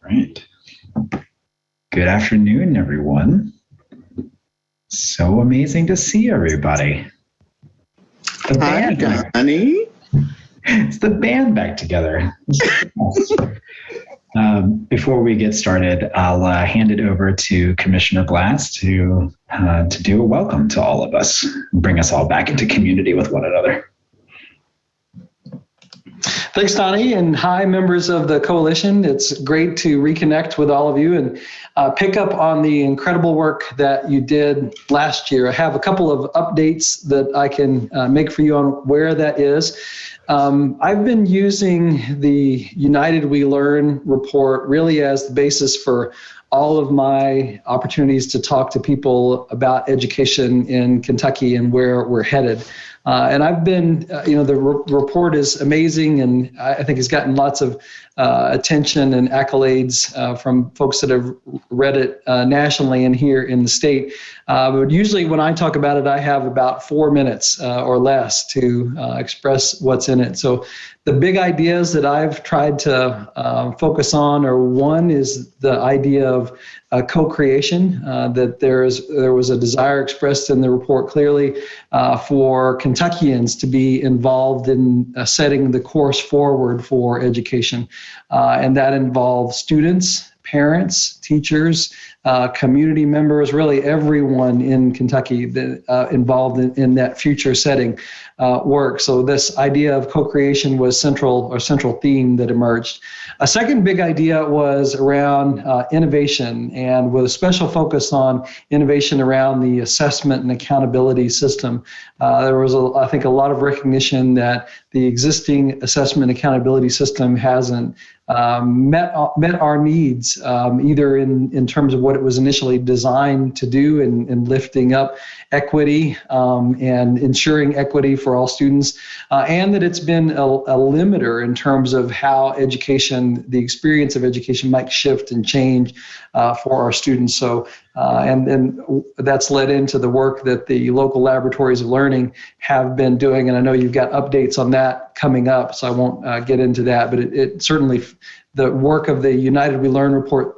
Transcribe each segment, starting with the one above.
Right. Good afternoon, everyone. So amazing to see everybody. The Hi, band. Donnie. It's the band back together. Before we get started, I'll hand it over to Commissioner Glass to do a welcome to all of us, bring us all back into community with one another. Thanks, Donnie, and hi, members of the coalition. It's great to reconnect with all of you and pick up on the incredible work that you did last year. I have a couple of updates that I can make for you on where that is. I've been using the United We Learn report really as the basis for all of my opportunities to talk to people about education in Kentucky and where we're headed. And I've been, the report is amazing, and I think it's gotten lots of attention and accolades from folks that have read it nationally and here in the state. But usually when I talk about it, I have about 4 minutes or less to express what's in it. So the big ideas that I've tried to focus on are, one is the idea of co-creation, that there was a desire expressed in the report clearly for Kentuckians to be involved in setting the course forward for education. And that involves students, parents, teachers, community members, really everyone in Kentucky that, involved in that future setting work. So this idea of co-creation was central theme that emerged. A second big idea was around innovation, and with a special focus on innovation around the assessment and accountability system. There was, I think, a lot of recognition that the existing assessment accountability system hasn't met our needs, either in terms of what it was initially designed to do in lifting up equity and ensuring equity for all students, and that it's been a limiter in terms of how education, the experience of education, might shift and change for our students. So, and that's led into the work that the local laboratories of learning have been doing, and I know you've got updates on that coming up, so I won't get into that, but it certainly, the work of the United We Learn report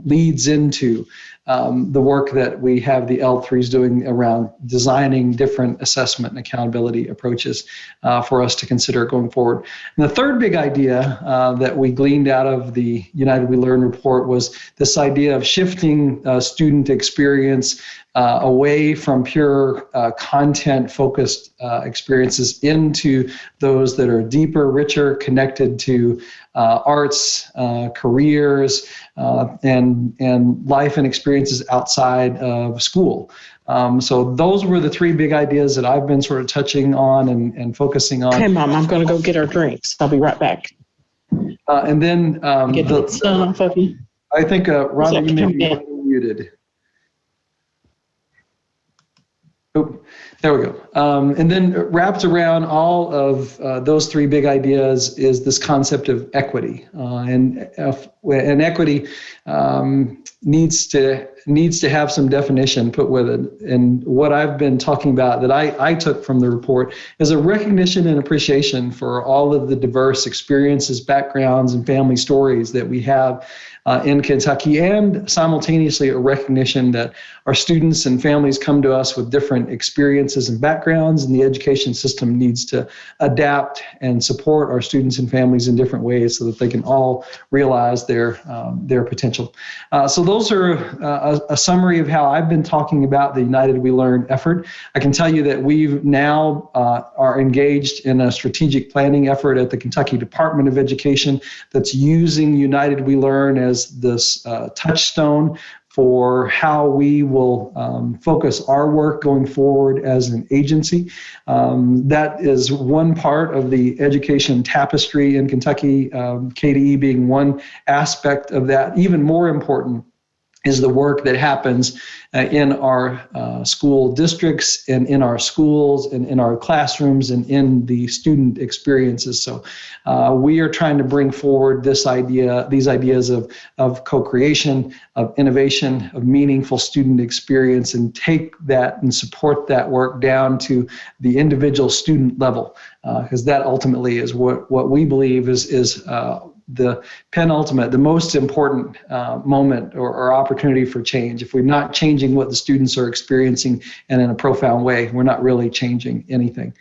leads into the work that we have the L3s doing around designing different assessment and accountability approaches for us to consider going forward. And the third big idea that we gleaned out of the United We Learn report was this idea of shifting student experience away from pure content-focused experiences into those that are deeper, richer, connected to arts, careers, and life and experiences outside of school. So those were the three big ideas that I've been sort of touching on and focusing on. Okay, Mom, I'm going to go get our drinks. I'll be right back. And then get the sun off of you. I think, Rhonda, you may be muted. Oh, there we go. And then wrapped around all of those three big ideas is this concept of equity, and equity needs to have some definition put with it. And what I've been talking about that I took from the report is a recognition and appreciation for all of the diverse experiences, backgrounds, and family stories that we have in Kentucky, and simultaneously a recognition that our students and families come to us with different experiences and backgrounds, and the education system needs to adapt and support our students and families in different ways so that they can all realize their potential. So those are a summary of how I've been talking about the United We Learn effort. I can tell you that we've now are engaged in a strategic planning effort at the Kentucky Department of Education that's using United We Learn as this touchstone for how we will focus our work going forward as an agency. That is one part of the education tapestry in Kentucky, KCAE being one aspect of that. Even more important is the work that happens in our school districts and in our schools and in our classrooms and in the student experiences. So we are trying to bring forward these ideas of co-creation, of innovation, of meaningful student experience, and take that and support that work down to the individual student level, because that ultimately is what we believe is the penultimate, the most important moment or opportunity for change. If we're not changing what the students are experiencing and in a profound way, we're not really changing anything.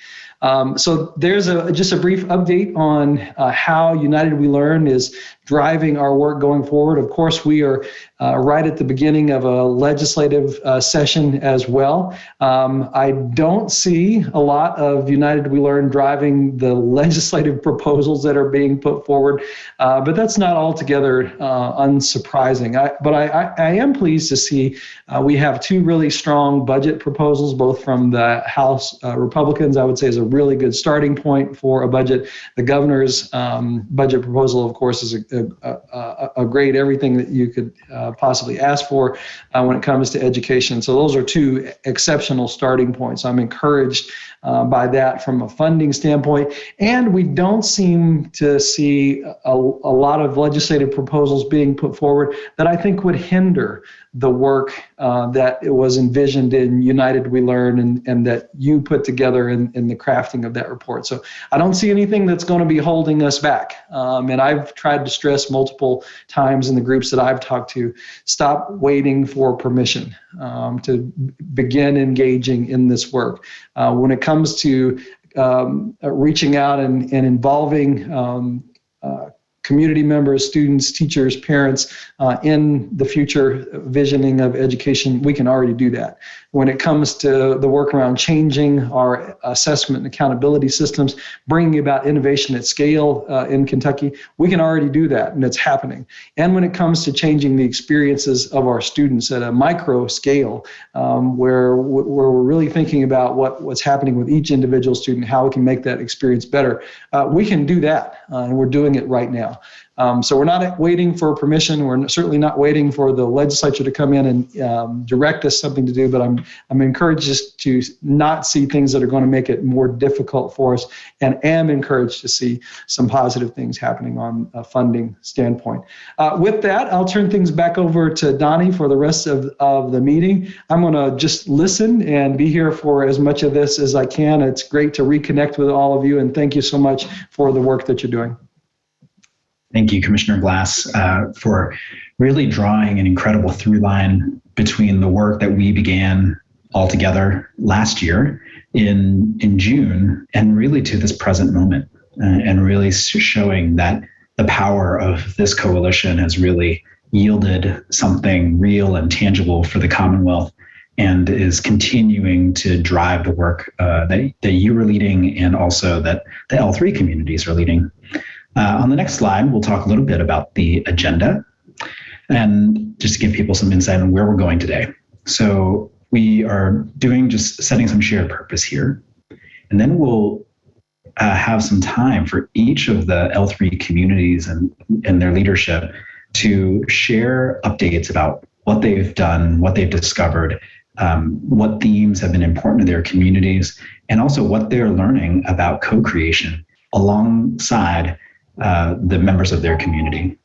So there's just a brief update on how United We Learn is driving our work going forward. Of course, we are right at the beginning of a legislative session as well. I don't see a lot of United We Learn driving the legislative proposals that are being put forward, but that's not altogether unsurprising. But I am pleased to see we have two really strong budget proposals, both from the House Republicans. I would say is a really good starting point for a budget. The governor's budget proposal, of course, is a great everything that you could possibly ask for when it comes to education. So those are two exceptional starting points. I'm encouraged by that from a funding standpoint. And we don't seem to see a lot of legislative proposals being put forward that I think would hinder the work that it was envisioned in United We Learn and that you put together in the crafting of that report. So I don't see anything that's going to be holding us back. And I've tried to stress multiple times in the groups that I've talked to, stop waiting for permission to begin engaging in this work. When it comes to reaching out and involving community members, students, teachers, parents in the future visioning of education, we can already do that. When it comes to the work around changing our assessment and accountability systems, bringing about innovation at scale in Kentucky, we can already do that, and it's happening. And when it comes to changing the experiences of our students at a micro scale, where we're really thinking about what's happening with each individual student, how we can make that experience better, we can do that, and we're doing it right now. So we're not waiting for permission. We're certainly not waiting for the legislature to come in and direct us something to do, but I'm encouraged just to not see things that are going to make it more difficult for us, and am encouraged to see some positive things happening on a funding standpoint. With that, I'll turn things back over to Donnie for the rest of the meeting. I'm going to just listen and be here for as much of this as I can. It's great to reconnect with all of you, and thank you so much for the work that you're doing. Thank you, Commissioner Glass, for really drawing an incredible through line between the work that we began all together last year in June and really to this present moment, and really showing that the power of this coalition has really yielded something real and tangible for the Commonwealth, and is continuing to drive the work that you are leading, and also that the L3 communities are leading. On the next slide, we'll talk a little bit about the agenda and just to give people some insight on where we're going today. So we are just setting some shared purpose here, and then we'll have some time for each of the L3 communities and their leadership to share updates about what they've done, what they've discovered, what themes have been important to their communities, and also what they're learning about co-creation alongside the members of their community.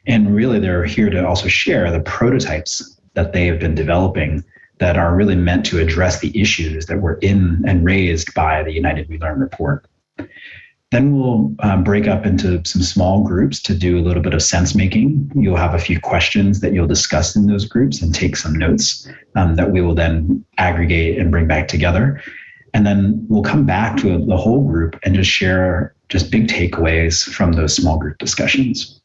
And really, they're here to also share the prototypes that they have been developing that are really meant to address the issues that were in and raised by the United We Learn report. Then we'll break up into some small groups to do a little bit of sense making. You'll have a few questions that you'll discuss in those groups and take some notes that we will then aggregate and bring back together. And then we'll come back to the whole group and just share just big takeaways from those small group discussions.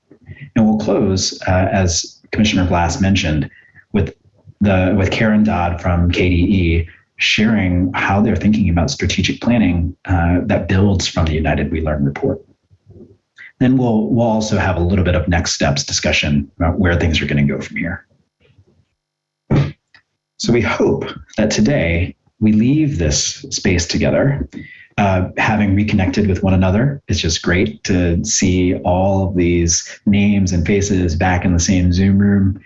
And we'll close, as Commissioner Glass mentioned, with Karen Dodd from KCAE sharing how they're thinking about strategic planning that builds from the United We Learn report. Then we'll also have a little bit of next steps discussion about where things are going to go from here. So we hope that today we leave this space together, having reconnected with one another. It's just great to see all of these names and faces back in the same Zoom room.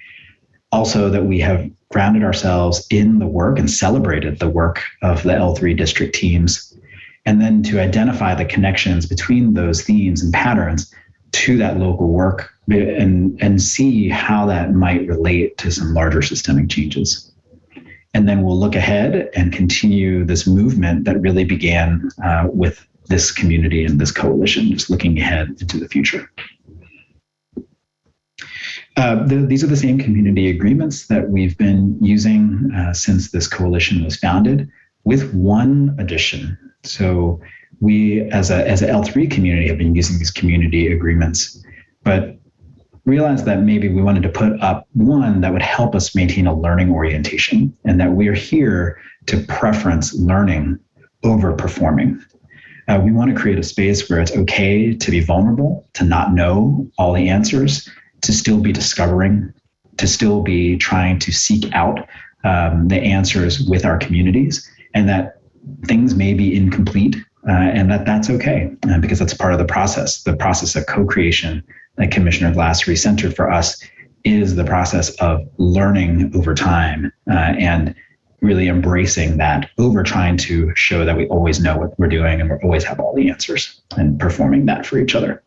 Also, that we have grounded ourselves in the work and celebrated the work of the L3 district teams, and then to identify the connections between those themes and patterns to that local work and see how that might relate to some larger systemic changes. And then we'll look ahead and continue this movement that really began with this community and this coalition, just looking ahead into the future. These are the same community agreements that we've been using since this coalition was founded, with one addition. So we, as a L3 community, have been using these community agreements, but realized that maybe we wanted to put up one that would help us maintain a learning orientation, and that we're here to preference learning over performing. We want to create a space where it's okay to be vulnerable, to not know all the answers, to still be discovering, to still be trying to seek out the answers with our communities, and that things may be incomplete, and that's okay, because that's part of the process. The process of co-creation that Commissioner Glass recentered for us is the process of learning over time, and really embracing that over trying to show that we always know what we're doing and we always have all the answers, and performing that for each other.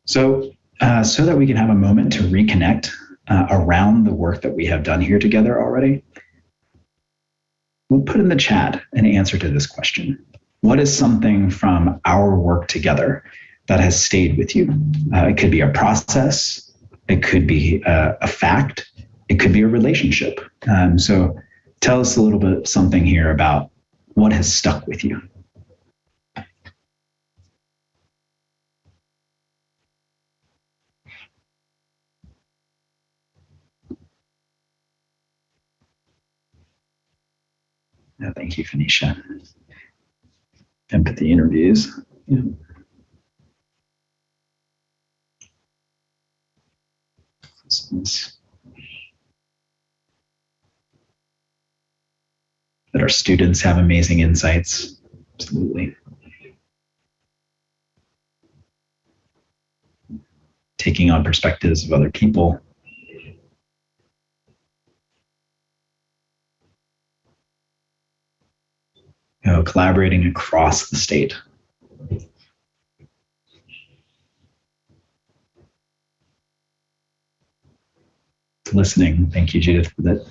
So that we can have a moment to reconnect around the work that we have done here together already, we'll put in the chat an answer to this question. What is something from our work together that has stayed with you? It could be a process, it could be a fact, it could be a relationship. So tell us a little bit something here about what has stuck with you. Thank you, Phoenicia. Empathy interviews. Yeah. That our students have amazing insights. Absolutely. Taking on perspectives of other people. Collaborating across the state. Listening. Thank you, Judith, for that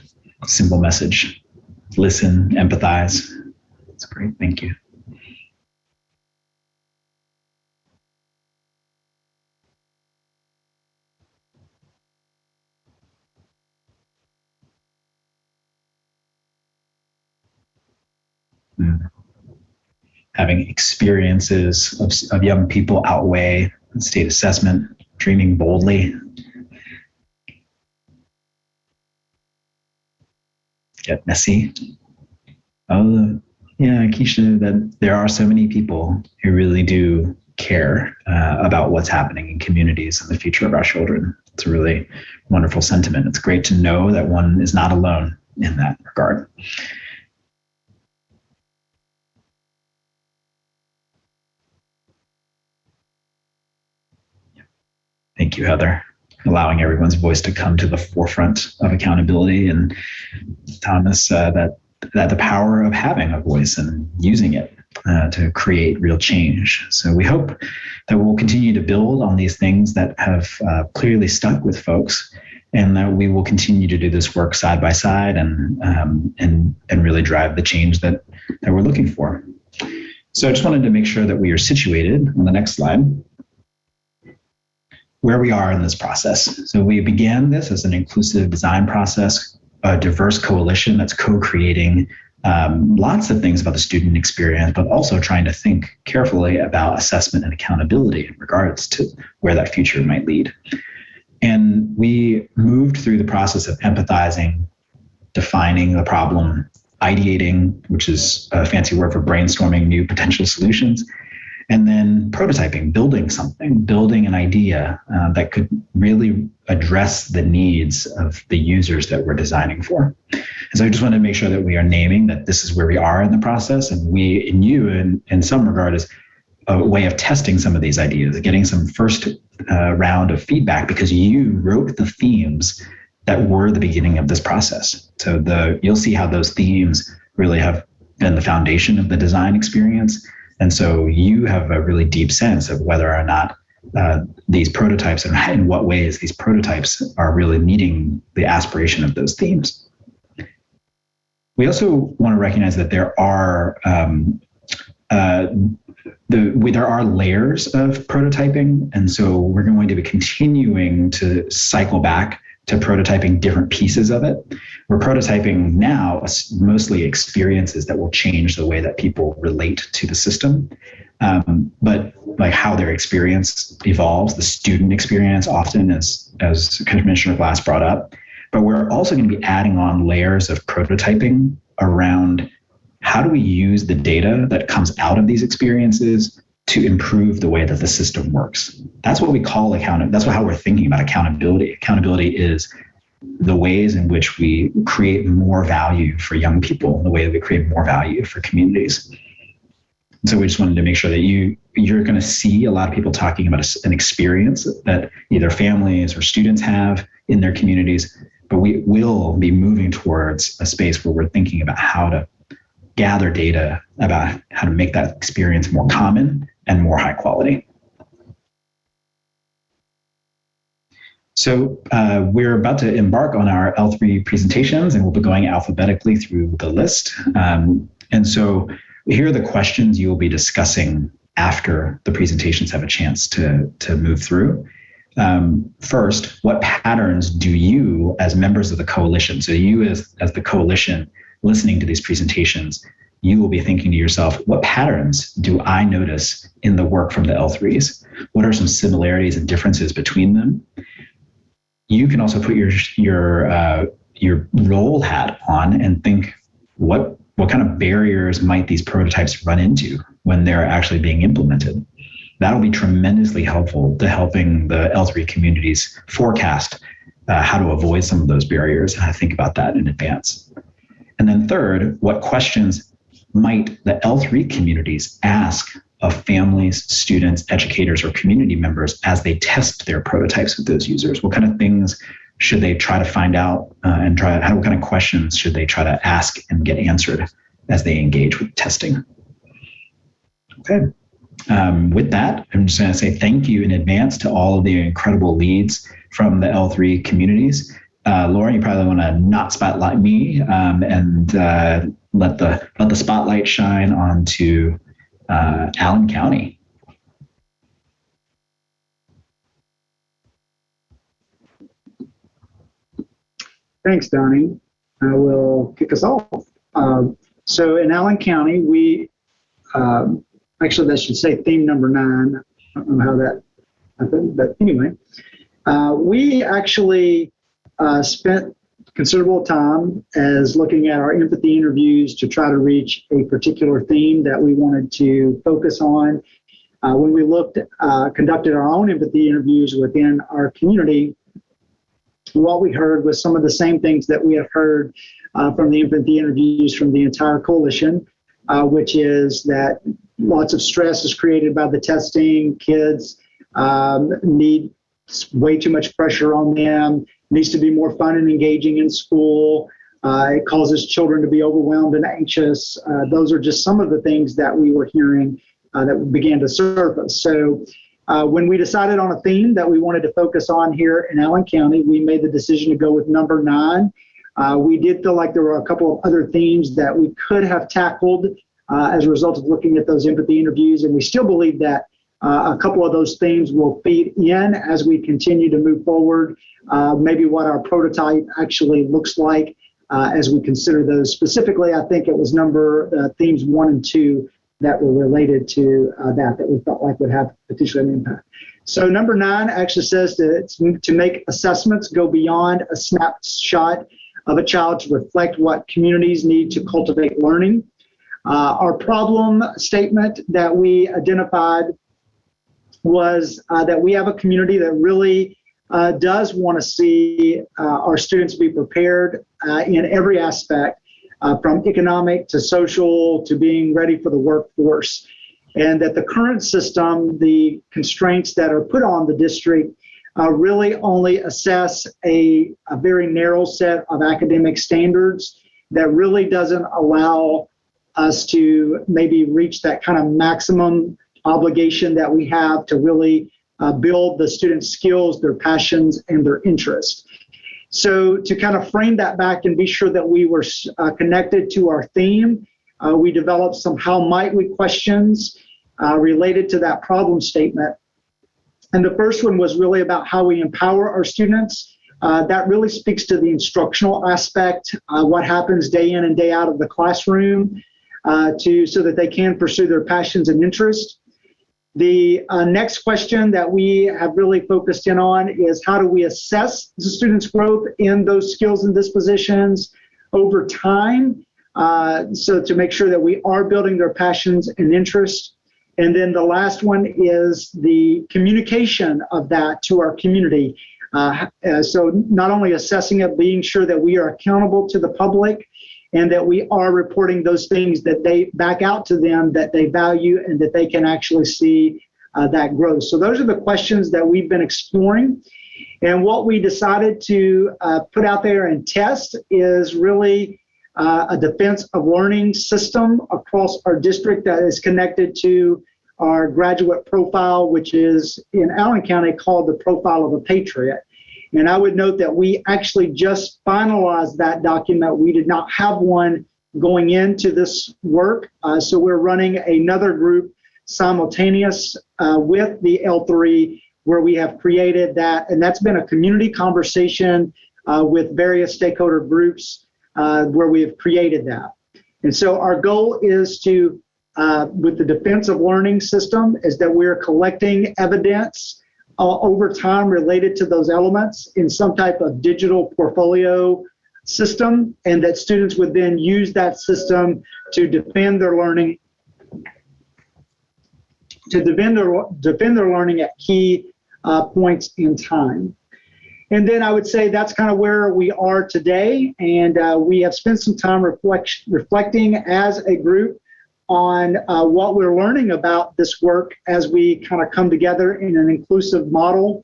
simple message. Listen, empathize. That's great. Thank you. Having experiences of young people outweigh state assessment, dreaming boldly. Get messy. Oh, yeah, Keisha, that there are so many people who really do care about what's happening in communities and the future of our children. It's a really wonderful sentiment. It's great to know that one is not alone in that regard. Thank you, Heather, allowing everyone's voice to come to the forefront of accountability, and Thomas, that the power of having a voice and using it to create real change. So we hope that we'll continue to build on these things that have clearly stuck with folks, and that we will continue to do this work side by side and really drive the change that we're looking for. So I just wanted to make sure that we are situated on the next slide, where we are in this process. So we began this as an inclusive design process, a diverse coalition that's co-creating lots of things about the student experience, but also trying to think carefully about assessment and accountability in regards to where that future might lead. And we moved through the process of empathizing, defining the problem, ideating, which is a fancy word for brainstorming new potential solutions, and then prototyping, building an idea that could really address the needs of the users that we're designing for. And so I just want to make sure that we are naming that this is where we are in the process, and we, in you, in some regard, is a way of testing some of these ideas, getting some first round of feedback, because you wrote the themes that were the beginning of this process. So you'll see how those themes really have been the foundation of the design experience. And so you have a really deep sense of whether or not these prototypes, and in what ways these prototypes are really meeting the aspiration of those themes. We also want to recognize that there are there are layers of prototyping, and so we're going to be continuing to cycle back to prototyping different pieces of it. We're prototyping now mostly experiences that will change the way that people relate to the system. But like how their experience evolves, the student experience often, as Commissioner Glass brought up. But we're also going to be adding on layers of prototyping around how do we use the data that comes out of these experiences to improve the way that the system works. That's what we call accountability. That's how we're thinking about accountability. Accountability is the ways in which we create more value for young people, the way that we create more value for communities. And so we just wanted to make sure that you're going to see a lot of people talking about an experience that either families or students have in their communities, but we will be moving towards a space where we're thinking about how to gather data about how to make that experience more common and more high quality. So we're about to embark on our L3 presentations, and we'll be going alphabetically through the list. And so here are the questions you will be discussing after the presentations have a chance to move through. First, what patterns do you, as members of the coalition, so you as the coalition listening to these presentations, you will be thinking to yourself, what patterns do I notice in the work from the L3s? What are some similarities and differences between them? You can also put your role hat on and think, what kind of barriers might these prototypes run into when they're actually being implemented? That'll be tremendously helpful to helping the L3 communities forecast how to avoid some of those barriers and how to think about that in advance. And then third, what questions might the L3 communities ask of families, students, educators, or community members as they test their prototypes with those users? What kind of things should they try to find out what kind of questions should they try to ask and get answered as they engage with testing? Okay. With that, I'm just going to say thank you in advance to all of the incredible leads from the L3 communities. Lauren, you probably want to not spotlight me and let the spotlight shine onto Allen County. Thanks, Donnie. I will kick us off. So in Allen County, we actually that should say theme number 9. I don't know how that happened, but anyway, we actually spent considerable time as looking at our empathy interviews to try to reach a particular theme that we wanted to focus on. When we conducted our own empathy interviews within our community, what we heard was some of the same things that we have heard from the empathy interviews from the entire coalition, which is that lots of stress is created by the testing. Kids need way too much pressure on them. Needs to be more fun and engaging in school. It causes children to be overwhelmed and anxious. Those are just some of the things that we were hearing that began to surface. So when we decided on a theme that we wanted to focus on here in Allen County, we made the decision to go with number 9. We did feel like there were a couple of other themes that we could have tackled as a result of looking at those empathy interviews, and we still believe that a couple of those themes will feed in as we continue to move forward, maybe what our prototype actually looks like as we consider those. Specifically, I think it was themes 1 and 2 that were related to that we felt like would have potentially an impact. So number 9 actually says to make assessments go beyond a snapshot of a child to reflect what communities need to cultivate learning. Our problem statement that we identified was that we have a community that really does want to see our students be prepared in every aspect, from economic to social to being ready for the workforce. And that the current system, the constraints that are put on the district really only assess a very narrow set of academic standards that really doesn't allow us to maybe reach that kind of maximum obligation that we have to really build the students' skills, their passions, and their interests. So to kind of frame that back and be sure that we were connected to our theme, we developed some how might we questions related to that problem statement. And the first one was really about how we empower our students. That really speaks to the instructional aspect, what happens day in and day out of the classroom so that they can pursue their passions and interests. The next question that we have really focused in on is how do we assess the students' growth in those skills and dispositions over time, so to make sure that we are building their passions and interests. And then the last one is the communication of that to our community. So not only assessing it, being sure that we are accountable to the public and that we are reporting those things that they back out to them that they value and that they can actually see that growth. So those are the questions that we've been exploring. And what we decided to put out there and test is really a defense of learning system across our district that is connected to our graduate profile, which is in Allen County called the Profile of a Patriot. And I would note that we actually just finalized that document. We did not have one going into this work. So we're running another group simultaneous with the L3 where we have created that. And that's been a community conversation with various stakeholder groups where we have created that. And so our goal is to, with the defense of learning system, is that we're collecting evidence over time related to those elements in some type of digital portfolio system, and that students would then use that system to defend their learning, defend their learning at key points in time. And then I would say that's kind of where we are today, and we have spent some time reflecting as a group on what we're learning about this work as we kind of come together in an inclusive model.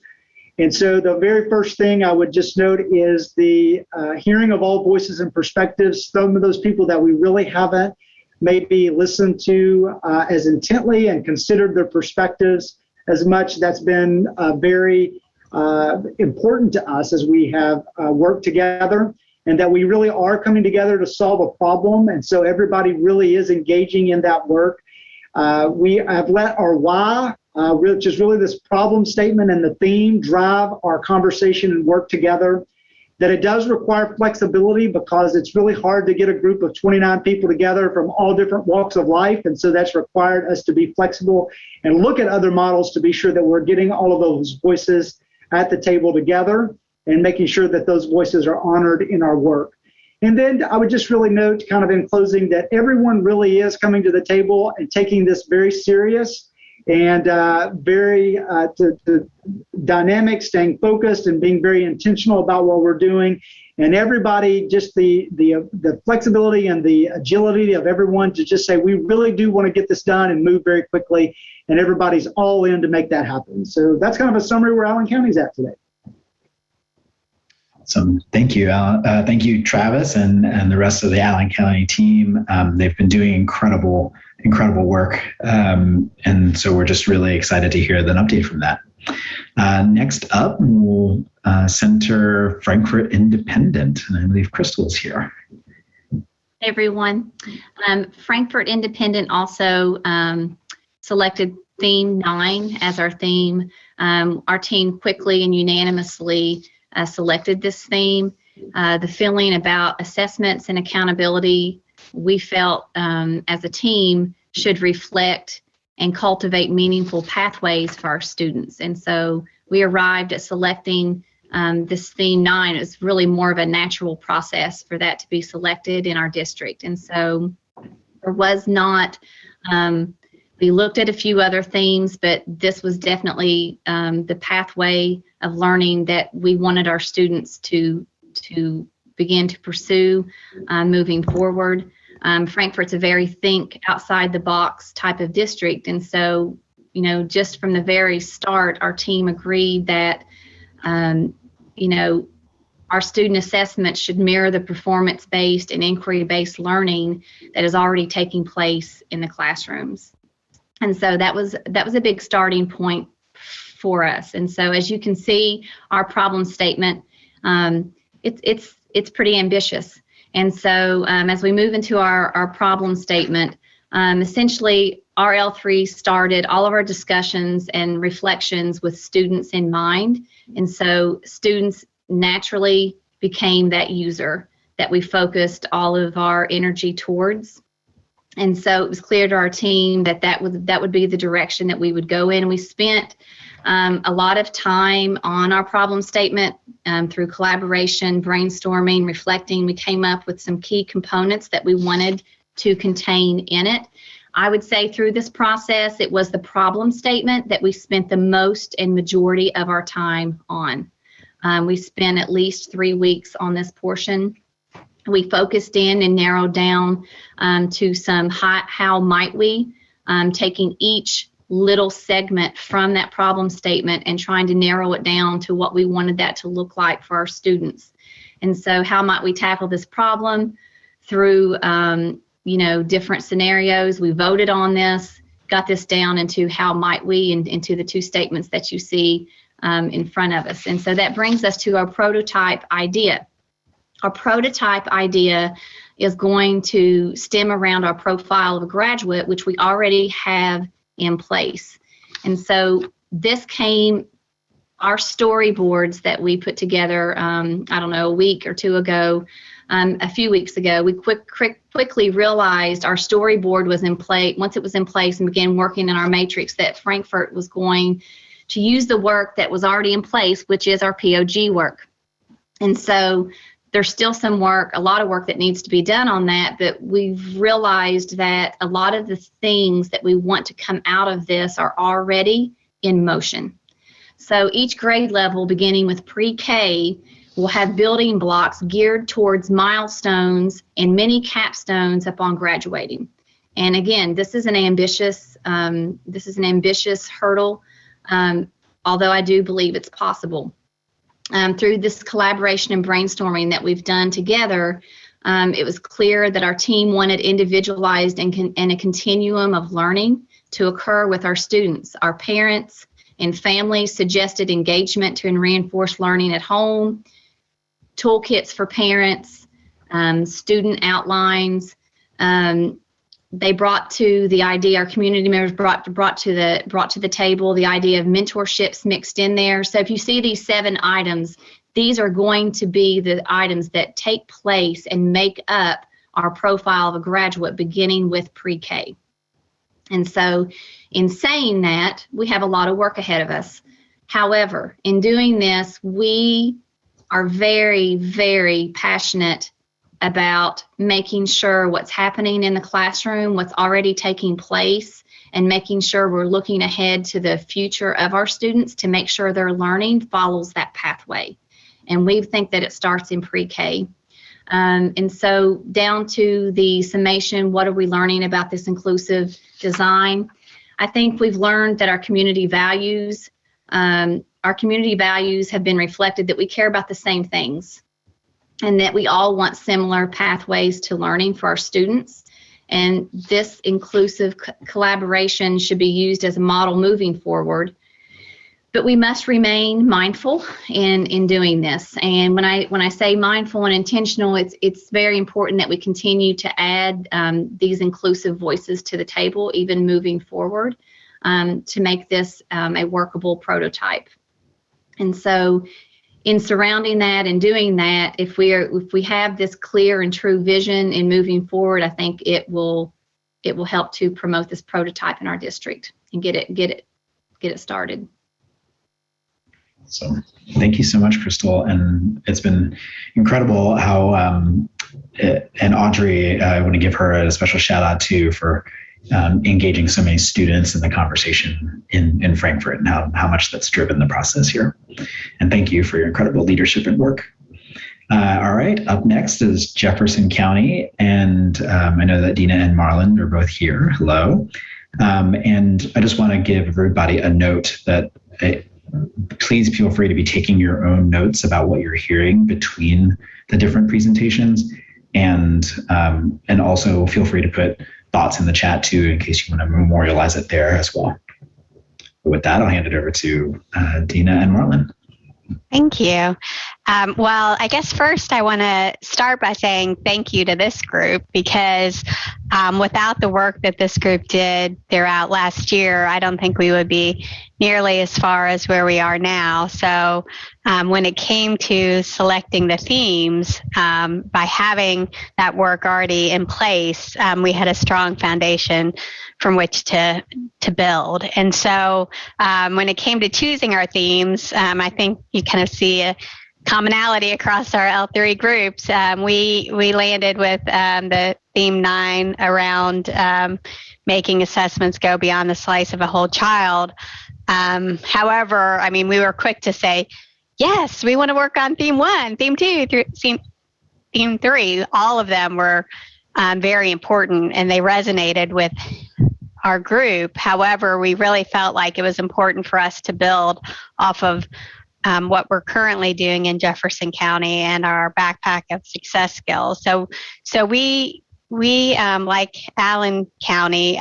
And so the very first thing I would just note is the hearing of all voices and perspectives, some of those people that we really haven't maybe listened to as intently and considered their perspectives as much. That's been very important to us as we have worked together, and that we really are coming together to solve a problem. And so everybody really is engaging in that work. We have let our why, which is really this problem statement and the theme, drive our conversation and work together. That it does require flexibility because it's really hard to get a group of 29 people together from all different walks of life. And so that's required us to be flexible and look at other models to be sure that we're getting all of those voices at the table together and making sure that those voices are honored in our work. And then I would just really note, kind of in closing, that everyone really is coming to the table and taking this very serious and very dynamic, staying focused and being very intentional about what we're doing. And everybody, just the flexibility and the agility of everyone to just say, we really do want to get this done and move very quickly. And everybody's all in to make that happen. So that's kind of a summary where Allen County's at today. Awesome. Thank you. Thank you, Travis, and the rest of the Allen County team. They've been doing incredible work. And so we're just really excited to hear an update from that. Next up, we'll center Frankfort Independent. And I believe Crystal's here. Hey, everyone. Frankfort Independent also selected theme 9 as our theme. Our team quickly and unanimously selected this theme. The feeling about assessments and accountability, we felt as a team should reflect and cultivate meaningful pathways for our students. And so we arrived at selecting this theme 9. It was really more of a natural process for that to be selected in our district. And so there was not, we looked at a few other themes, but this was definitely the pathway of learning that we wanted our students to begin to pursue moving forward. Frankfort's a very think outside the box type of district. And so, you know, just from the very start, our team agreed that, you know, our student assessment should mirror the performance-based and inquiry-based learning that is already taking place in the classrooms. And so that was a big starting point for us. And so as you can see, our problem statement, it's pretty ambitious. And so as we move into our problem statement, essentially RL3 started all of our discussions and reflections with students in mind. And so students naturally became that user that we focused all of our energy towards. And so it was clear to our team that that would be the direction that we would go in. We spent a lot of time on our problem statement through collaboration, brainstorming, reflecting. We came up with some key components that we wanted to contain in it. I would say through this process, it was the problem statement that we spent the most and majority of our time on. We spent at least 3 weeks on this portion. We focused in and narrowed down to some how might we, taking each little segment from that problem statement and trying to narrow it down to what we wanted that to look like for our students. And so how might we tackle this problem through different scenarios. We voted on this, got this down into how might we, and into the 2 statements that you see in front of us. And so that brings us to our prototype idea. Our prototype idea is going to stem around our profile of a graduate, which we already have in place. And so this came, our storyboards that we put together, a week or 2 ago, a few weeks ago, we quickly realized our storyboard was in place. Once it was in place and began working in our matrix, that Frankfurt was going to use the work that was already in place, which is our POG work. And so there's still some work, a lot of work that needs to be done on that, but we've realized that a lot of the things that we want to come out of this are already in motion. So each grade level, beginning with pre-K, will have building blocks geared towards milestones and many capstones upon graduating. And again, this is an ambitious hurdle, although I do believe it's possible. Through this collaboration and brainstorming that we've done together, it was clear that our team wanted individualized and a continuum of learning to occur with our students. Our parents and families suggested engagement to reinforce learning at home, toolkits for parents, student outlines. They brought to the idea, our community members brought to the table the idea of mentorships mixed in there. So if you see these 7 items, these are going to be the items that take place and make up our profile of a graduate beginning with pre-K. And so in saying that, we have a lot of work ahead of us. However, in doing this, we are very, very passionate about making sure what's happening in the classroom, what's already taking place, and making sure we're looking ahead to the future of our students to make sure their learning follows that pathway. And we think that it starts in pre-K. And so down to the summation, what are we learning about this inclusive design? I think we've learned that our community values have been reflected, that we care about the same things, and that we all want similar pathways to learning for our students. And this inclusive collaboration should be used as a model moving forward. But we must remain mindful in doing this. And when I say mindful and intentional, it's very important that we continue to add these inclusive voices to the table, even moving forward, to make this a workable prototype. And so in surrounding that and doing that, if we have this clear and true vision in moving forward, I think it will help to promote this prototype in our district and get it started. So thank you so much, Crystal. And it's been incredible how, and Audrey, I want to give her a special shout out too for engaging so many students in the conversation in Frankfurt, and how much that's driven the process here. And thank you for your incredible leadership and work. All right, up next is Jefferson County. And I know that Dina and Marlon are both here. Hello. And I just want to give everybody a note that please feel free to be taking your own notes about what you're hearing between the different presentations. And also feel free to put thoughts in the chat too, in case you want to memorialize it there as well. But with that, I'll hand it over to Dina and Marlon. Thank you. Well, I guess first I want to start by saying thank you to this group because without the work that this group did throughout last year, I don't think we would be nearly as far as where we are now. So when it came to selecting the themes, by having that work already in place, we had a strong foundation from which to build. And so when it came to choosing our themes, I think you kind of see a commonality across our L3 groups. We landed with the theme 9 around making assessments go beyond the slice of a whole child. However, I mean, we were quick to say, yes, we want to work on theme 1, theme 2, theme 3. All of them were very important and they resonated with our group. However, we really felt like it was important for us to build off of what we're currently doing in Jefferson County and our backpack of success skills. So we like Allen County,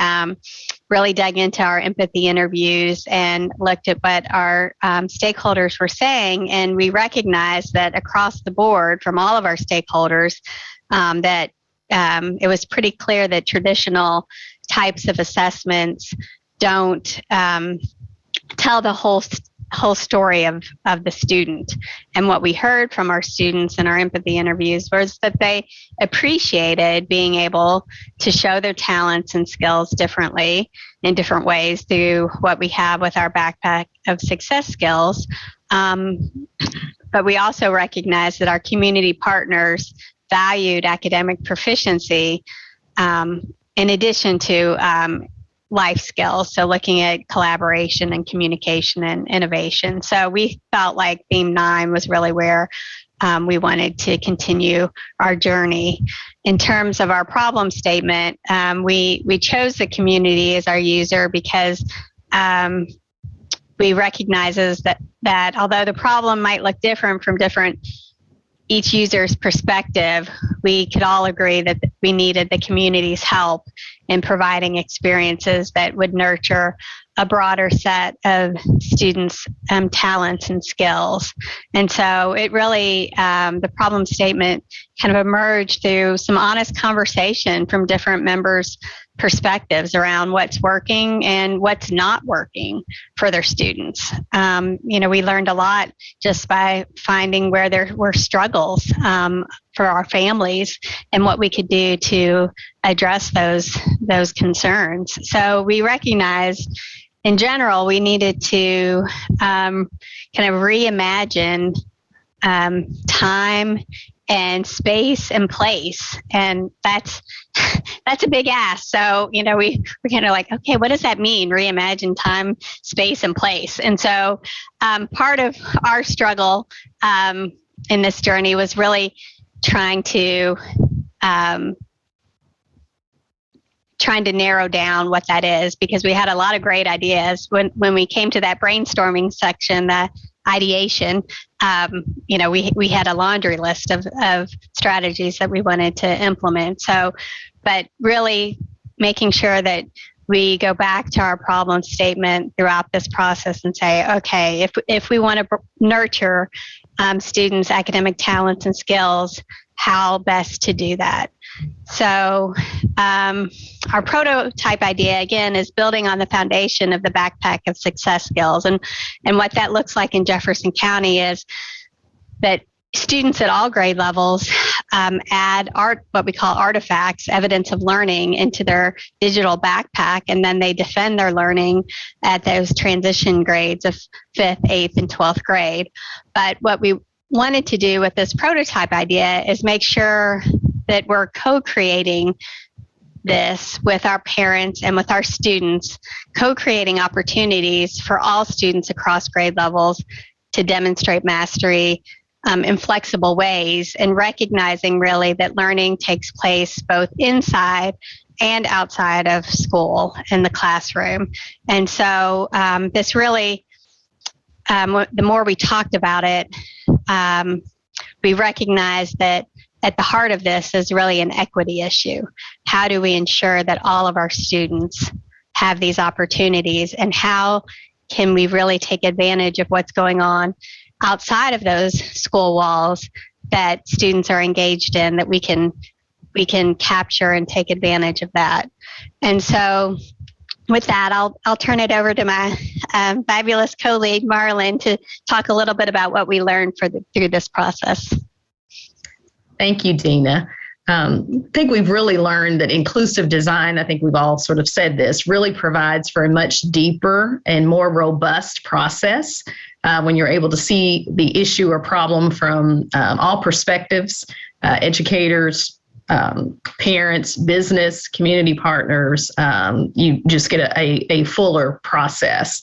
really dug into our empathy interviews and looked at what our stakeholders were saying. And we recognized that across the board from all of our stakeholders, that it was pretty clear that traditional types of assessments don't tell the whole story of the student. And what we heard from our students in our empathy interviews was that they appreciated being able to show their talents and skills differently in different ways through what we have with our backpack of success skills. But we also recognize that our community partners valued academic proficiency in addition to life skills, so looking at collaboration and communication and innovation. So we felt like theme 9 was really where we wanted to continue our journey. In terms of our problem statement, we chose the community as our user because we recognize that although the problem might look different from each user's perspective, we could all agree that we needed the community's help in providing experiences that would nurture a broader set of students' talents and skills. And so it really, the problem statement kind of emerged through some honest conversation from different members' perspectives around what's working and what's not working for their students. We learned a lot just by finding where there were struggles for our families and what we could do to address those concerns. So we recognized in general, we needed to kind of reimagine time and space and place. And that's a big ask. So, we kind of like, okay, what does that mean? Reimagine time, space, and place. And so part of our struggle in this journey was really trying to narrow down what that is, because we had a lot of great ideas. When we came to that brainstorming section, the ideation, we had a laundry list of strategies that we wanted to implement. So, but really making sure that we go back to our problem statement throughout this process and say, okay, if we want to nurture students' academic talents and skills, how best to do that? So our prototype idea, again, is building on the foundation of the backpack of success skills. And what that looks like in Jefferson County is that students at all grade levels add what we call artifacts, evidence of learning, into their digital backpack, and then they defend their learning at those transition grades of 5th, 8th, and 12th grade. But what we wanted to do with this prototype idea is make sure that we're co-creating this with our parents and with our students, co-creating opportunities for all students across grade levels to demonstrate mastery in flexible ways, and recognizing really that learning takes place both inside and outside of school in the classroom. And so this really, the more we talked about it, we recognized that at the heart of this is really an equity issue. How do we ensure that all of our students have these opportunities, and how can we really take advantage of what's going on outside of those school walls that students are engaged in, that we can capture and take advantage of that. And so with that, I'll turn it over to my fabulous co-lead, Marlon, to talk a little bit about what we learned through this process. Thank you, Dina. I think we've really learned that inclusive design, I think we've all sort of said this, really provides for a much deeper and more robust process when you're able to see the issue or problem from all perspectives, educators, parents, business, community partners. You just get a fuller process.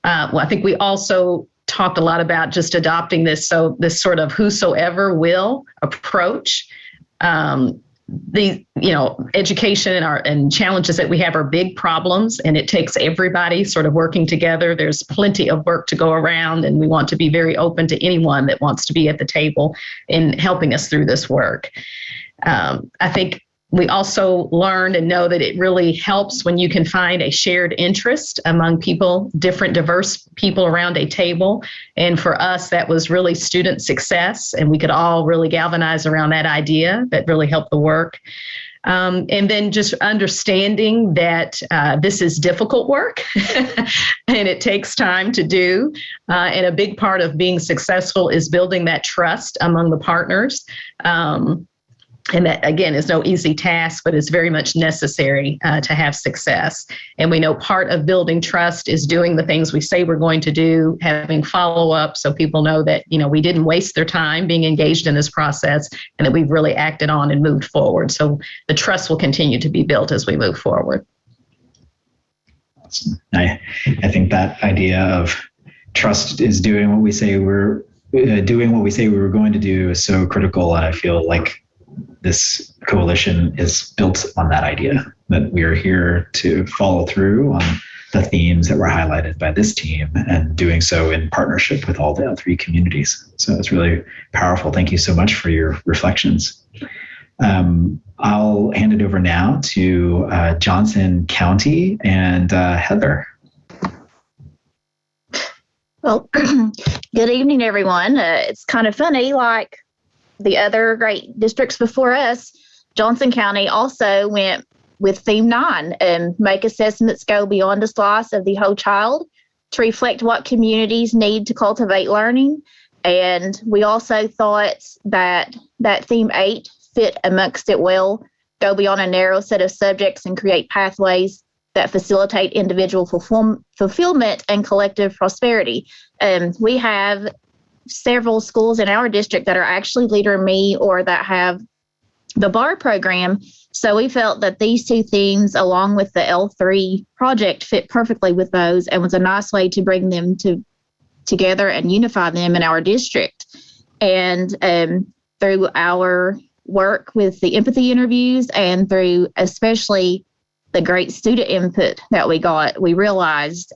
Well, I think we also talked a lot about just adopting this sort of whosoever will approach. Education and challenges that we have are big problems, and it takes everybody sort of working together. There's plenty of work to go around, and we want to be very open to anyone that wants to be at the table in helping us through this work. I think we also learned and know that it really helps when you can find a shared interest among people, different diverse people around a table. And for us, that was really student success. And we could all really galvanize around that idea that really helped the work. And then just understanding that this is difficult work and it takes time to do. And a big part of being successful is building that trust among the partners. And that, again, is no easy task, but is very much necessary to have success. And we know part of building trust is doing the things we say we're going to do, having follow-up so people know that, we didn't waste their time being engaged in this process and that we've really acted on and moved forward. So the trust will continue to be built as we move forward. Awesome. I think that idea of trust is doing what we say we were going to do is so critical. And I feel like this coalition is built on that idea that we are here to follow through on the themes that were highlighted by this team and doing so in partnership with all the three communities. So it's really powerful. Thank you so much for your reflections. I'll hand it over now to Johnson County and Heather. Well, good evening, everyone. It's kind of funny, like the other great districts before us, Johnson County also went with theme 9 and make assessments go beyond the slice of the whole child to reflect what communities need to cultivate learning. And we also thought that theme 8 fit amongst it well, go beyond a narrow set of subjects and create pathways that facilitate individual fulfillment and collective prosperity. We have several schools in our district that are actually Leader in Me or that have the BAR program. So we felt that these two themes, along with the L3 project, fit perfectly with those and was a nice way to bring them together and unify them in our district. And through our work with the empathy interviews and through especially the great student input that we got, we realized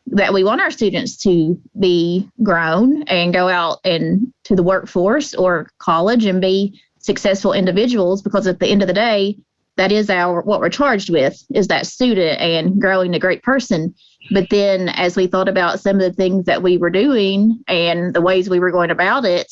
that we want our students to be grown and go out to the workforce or college and be successful individuals, because at the end of the day, that is what we're charged with, is that student and growing a great person. But then as we thought about some of the things that we were doing and the ways we were going about it,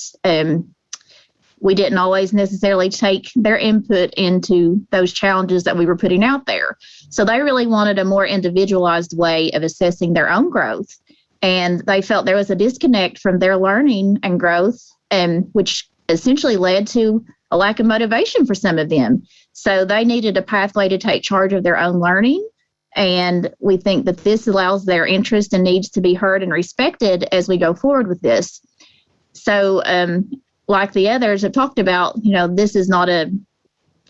we didn't always necessarily take their input into those challenges that we were putting out there. So they really wanted a more individualized way of assessing their own growth. And they felt there was a disconnect from their learning and growth, which essentially led to a lack of motivation for some of them. So they needed a pathway to take charge of their own learning. And we think that this allows their interest and needs to be heard and respected as we go forward with this. So, like the others have talked about, this is not an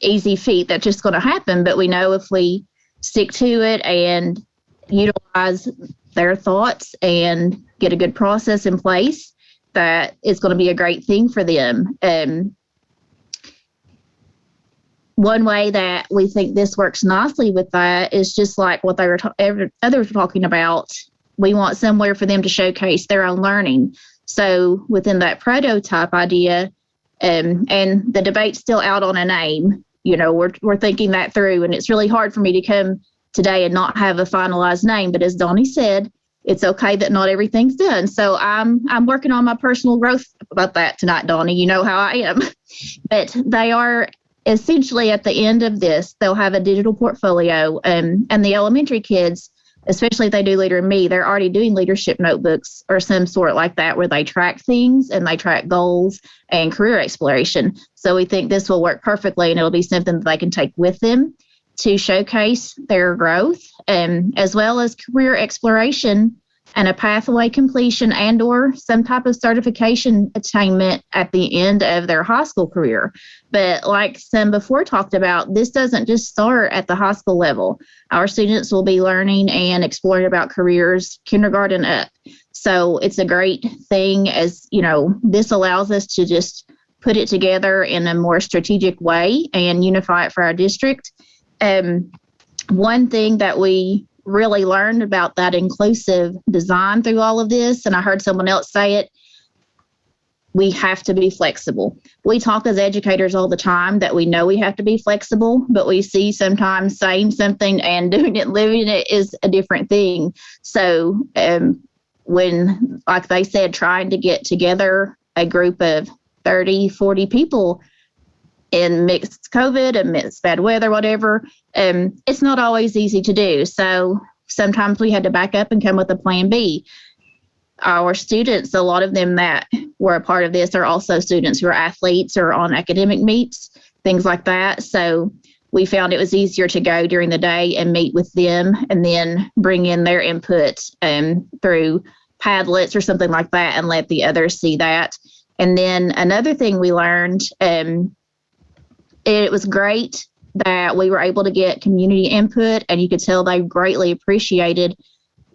easy feat that's just going to happen, but we know if we stick to it and utilize their thoughts and get a good process in place, that it's going to be a great thing for them. One way that we think this works nicely with that is just like what others were talking about. We want somewhere for them to showcase their own learning. So within that prototype idea, and the debate's still out on a name, we're thinking that through, and it's really hard for me to come today and not have a finalized name. But as Donnie said, it's okay that not everything's done. So I'm working on my personal growth about that tonight, Donnie. You know how I am. But they are essentially at the end of this, they'll have a digital portfolio, and the elementary kids, especially if they do Leader in Me, they're already doing leadership notebooks or some sort like that where they track things and they track goals and career exploration. So we think this will work perfectly, and it'll be something that they can take with them to showcase their growth, as well as career exploration and a pathway completion and or some type of certification attainment at the end of their high school career. But like some before talked about, this doesn't just start at the high school level. Our students will be learning and exploring about careers kindergarten up. So it's a great thing, as you know, this allows us to just put it together in a more strategic way and unify it for our district. One thing that we really learned about that inclusive design through all of this, and I heard someone else say it, we have to be flexible. We talk as educators all the time that we know we have to be flexible, but we see sometimes saying something and doing it, living it is a different thing. So when, like they said, trying to get together a group of 30, 40 people in mixed COVID and mixed bad weather, whatever, it's not always easy to do. So sometimes we had to back up and come with a plan B. Our students, a lot of them that were a part of this are also students who are athletes or on academic meets, things like that. So we found it was easier to go during the day and meet with them and then bring in their input through Padlets or something like that and let the others see that. And then another thing we learned, it was great that we were able to get community input, and you could tell they greatly appreciated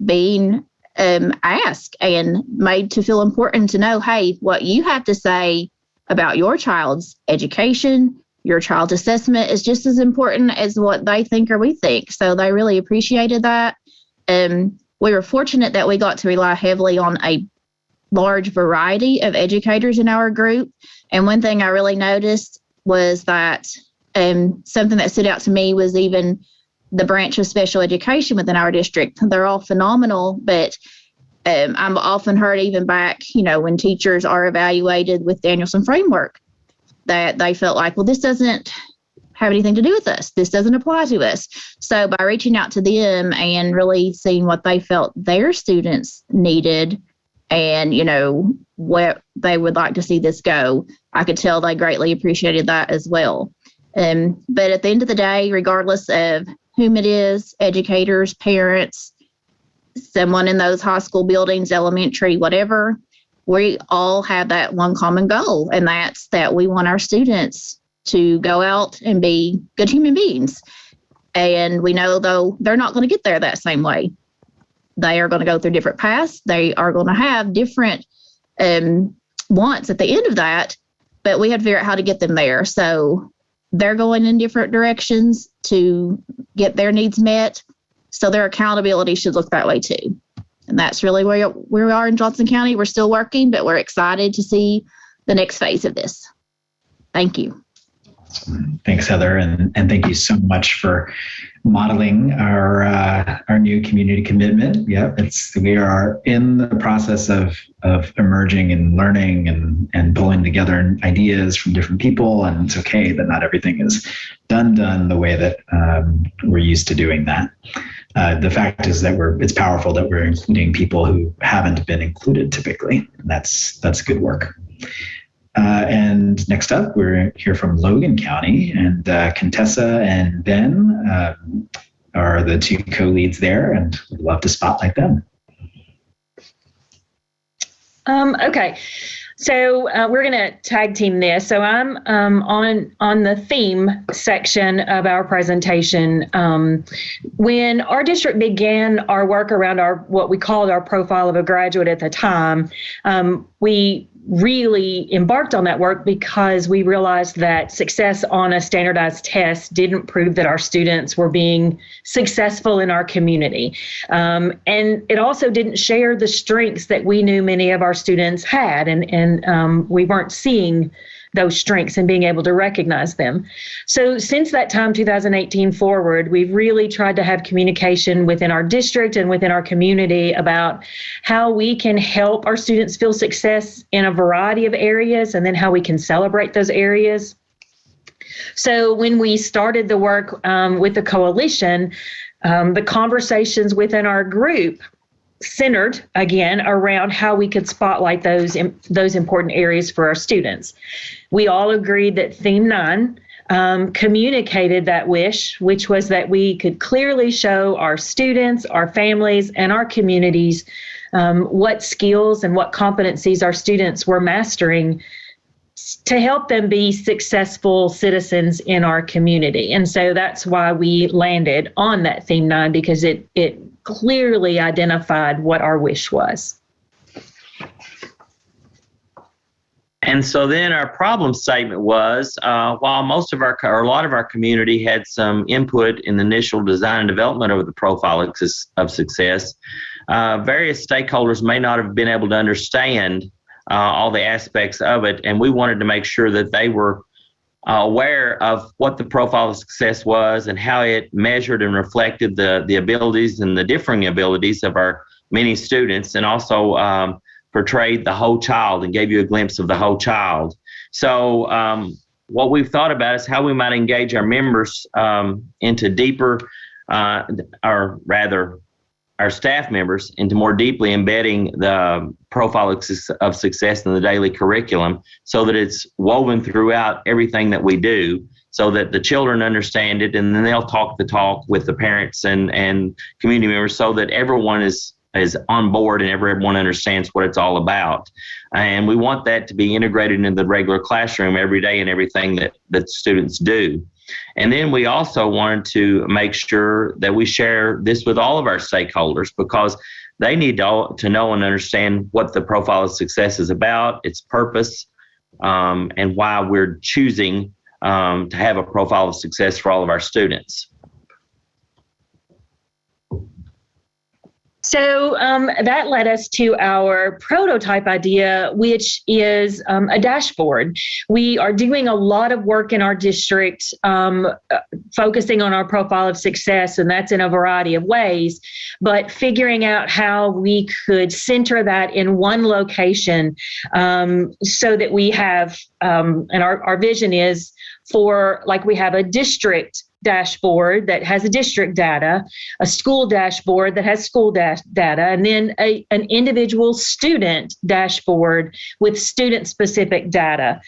being asked and made to feel important to know, hey, what you have to say about your child's education, your child's assessment is just as important as what they think or we think. So they really appreciated that. We were fortunate that we got to rely heavily on a large variety of educators in our group. And one thing I really noticed was that something that stood out to me was even the branch of special education within our district. They're all phenomenal, but I'm often heard even back, when teachers are evaluated with Danielson framework, that they felt like, well, this doesn't have anything to do with us. This doesn't apply to us. So by reaching out to them and really seeing what they felt their students needed and, where they would like to see this go, I could tell they greatly appreciated that as well. But at the end of the day, regardless of whom it is, educators, parents, someone in those high school buildings, elementary, whatever, we all have that one common goal, and that's that we want our students to go out and be good human beings. And we know, though, they're not going to get there that same way. They are going to go through different paths. They are going to have different wants at the end of that, but we have to figure out how to get them there. So they're going in different directions to get their needs met. So their accountability should look that way too. And that's really where we are in Johnson County. We're still working, but we're excited to see the next phase of this. Thank you. Thanks, Heather, and thank you so much for modeling our new community commitment. Yeah, we are in the process of emerging and learning and pulling together ideas from different people, and it's okay that not everything is done the way that we're used to doing that. The fact is that it's powerful that we're including people who haven't been included typically. That's good work. And next up, we're here from Logan County, and Contessa and Ben are the two co-leads there, and we'd love to spotlight them. Okay, so we're going to tag team this. So I'm on the theme section of our presentation. When our district began our work around what we called our profile of a graduate at the time, we really embarked on that work because we realized that success on a standardized test didn't prove that our students were being successful in our community. And it also didn't share the strengths that we knew many of our students had. And we weren't seeing those strengths and being able to recognize them. So since that time, 2018 forward, we've really tried to have communication within our district and within our community about how we can help our students feel success in a variety of areas, and then how we can celebrate those areas. So when we started the work with the coalition, the conversations within our group centered again around how we could spotlight those important areas for our students. We all agreed that Theme 9 communicated that wish, which was that we could clearly show our students, our families, and our communities what skills and what competencies our students were mastering to help them be successful citizens in our community. And so that's why we landed on that Theme 9, because it clearly identified what our wish was. And so then our problem statement was, while most of our, or a lot of our community had some input in the initial design and development of the profile of success, various stakeholders may not have been able to understand all the aspects of it, and we wanted to make sure that they were aware of what the profile of success was and how it measured and reflected the abilities and the differing abilities of our many students, and also portrayed the whole child and gave you a glimpse of the whole child. So what we've thought about is how we might engage our members into deeper, or rather our staff members into more deeply embedding the profile of success in the daily curriculum, so that it's woven throughout everything that we do, so that the children understand it, and then they'll talk the talk with the parents and community members, so that everyone is on board and everyone understands what it's all about. And we want that to be integrated into the regular classroom every day in everything that students do. And then we also wanted to make sure that we share this with all of our stakeholders, because they need to know and understand what the profile of success is about, its purpose, and why we're choosing to have a profile of success for all of our students. So that led us to our prototype idea, which is a dashboard. We are doing a lot of work in our district, focusing on our profile of success, and that's in a variety of ways, but figuring out how we could center that in one location, so that we have, and our vision is for, like, we have a district dashboard that has a district data, a school dashboard that has school data, and then an individual student dashboard with student-specific data.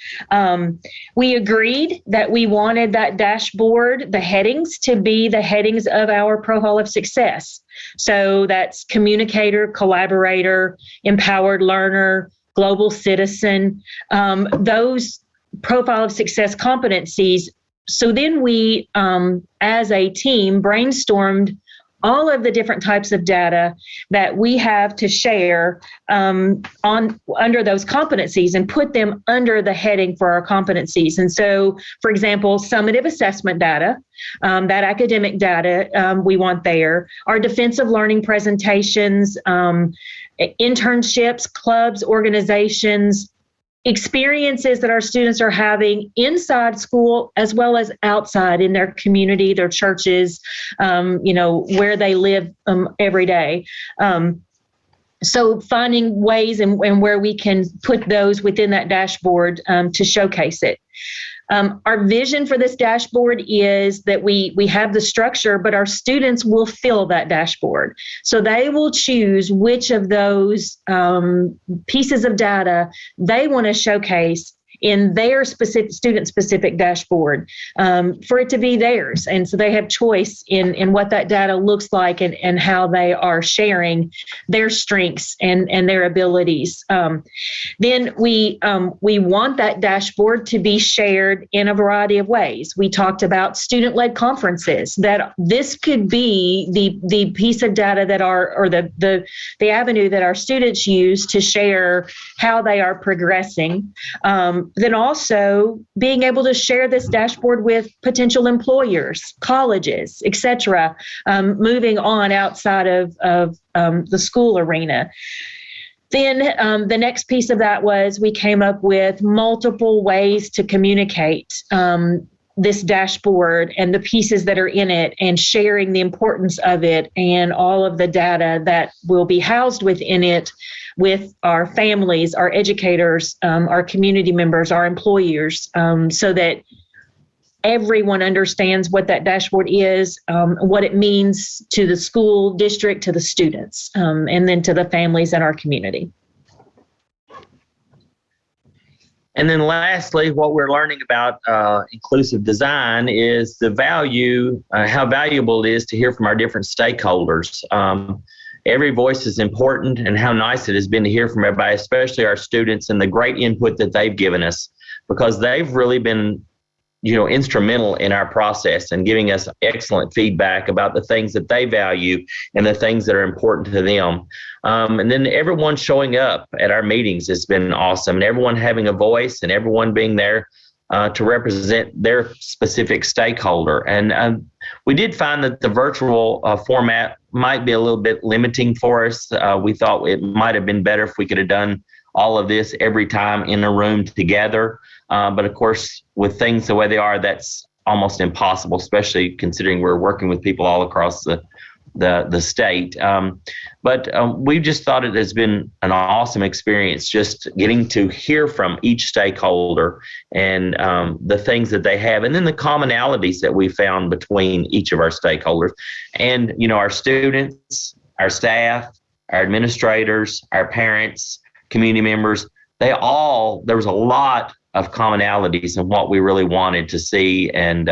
We agreed that we wanted that dashboard, the headings, to be the headings of our profile of success. So that's communicator, collaborator, empowered learner, global citizen, those profile of success competencies. So then we, as a team, brainstormed all of the different types of data that we have to share under those competencies, and put them under the heading for our competencies. And so, for example, summative assessment data, that academic data we want there, our defensive learning presentations, internships, clubs, organizations, experiences that our students are having inside school as well as outside in their community, their churches, where they live every day. So finding ways and where we can put those within that dashboard to showcase it. Our vision for this dashboard is that we have the structure, but our students will fill that dashboard. So they will choose which of those pieces of data they want to showcase in their specific student-specific dashboard for it to be theirs. And so they have choice in what that data looks like and how they are sharing their strengths and their abilities. Then we want that dashboard to be shared in a variety of ways. We talked about student-led conferences, that this could be the piece of data that the avenue that our students use to share how they are progressing. Then also being able to share this dashboard with potential employers, colleges, et cetera, moving on outside of the school arena. Then the next piece of that was we came up with multiple ways to communicate this dashboard and the pieces that are in it, and sharing the importance of it and all of the data that will be housed within it with our families, our educators, our community members, our employers, so that everyone understands what that dashboard is, what it means to the school district, to the students, and then to the families in our community. And then lastly, what we're learning about inclusive design is the value, how valuable it is to hear from our different stakeholders. Every voice is important, and how nice it has been to hear from everybody, especially our students, and the great input that they've given us, because they've really been instrumental in our process and giving us excellent feedback about the things that they value and the things that are important to them. And then everyone showing up at our meetings has been awesome, and everyone having a voice and everyone being there to represent their specific stakeholder. And we did find that the virtual format might be a little bit limiting for us. We thought it might have been better if we could have done all of this every time in a room together. But of course, with things the way they are, that's almost impossible, especially considering we're working with people all across the state. But we just thought it has been an awesome experience, just getting to hear from each stakeholder and the things that they have, and then the commonalities that we found between each of our stakeholders. And, our students, our staff, our administrators, our parents, community members, there was a lot of commonalities in what we really wanted to see and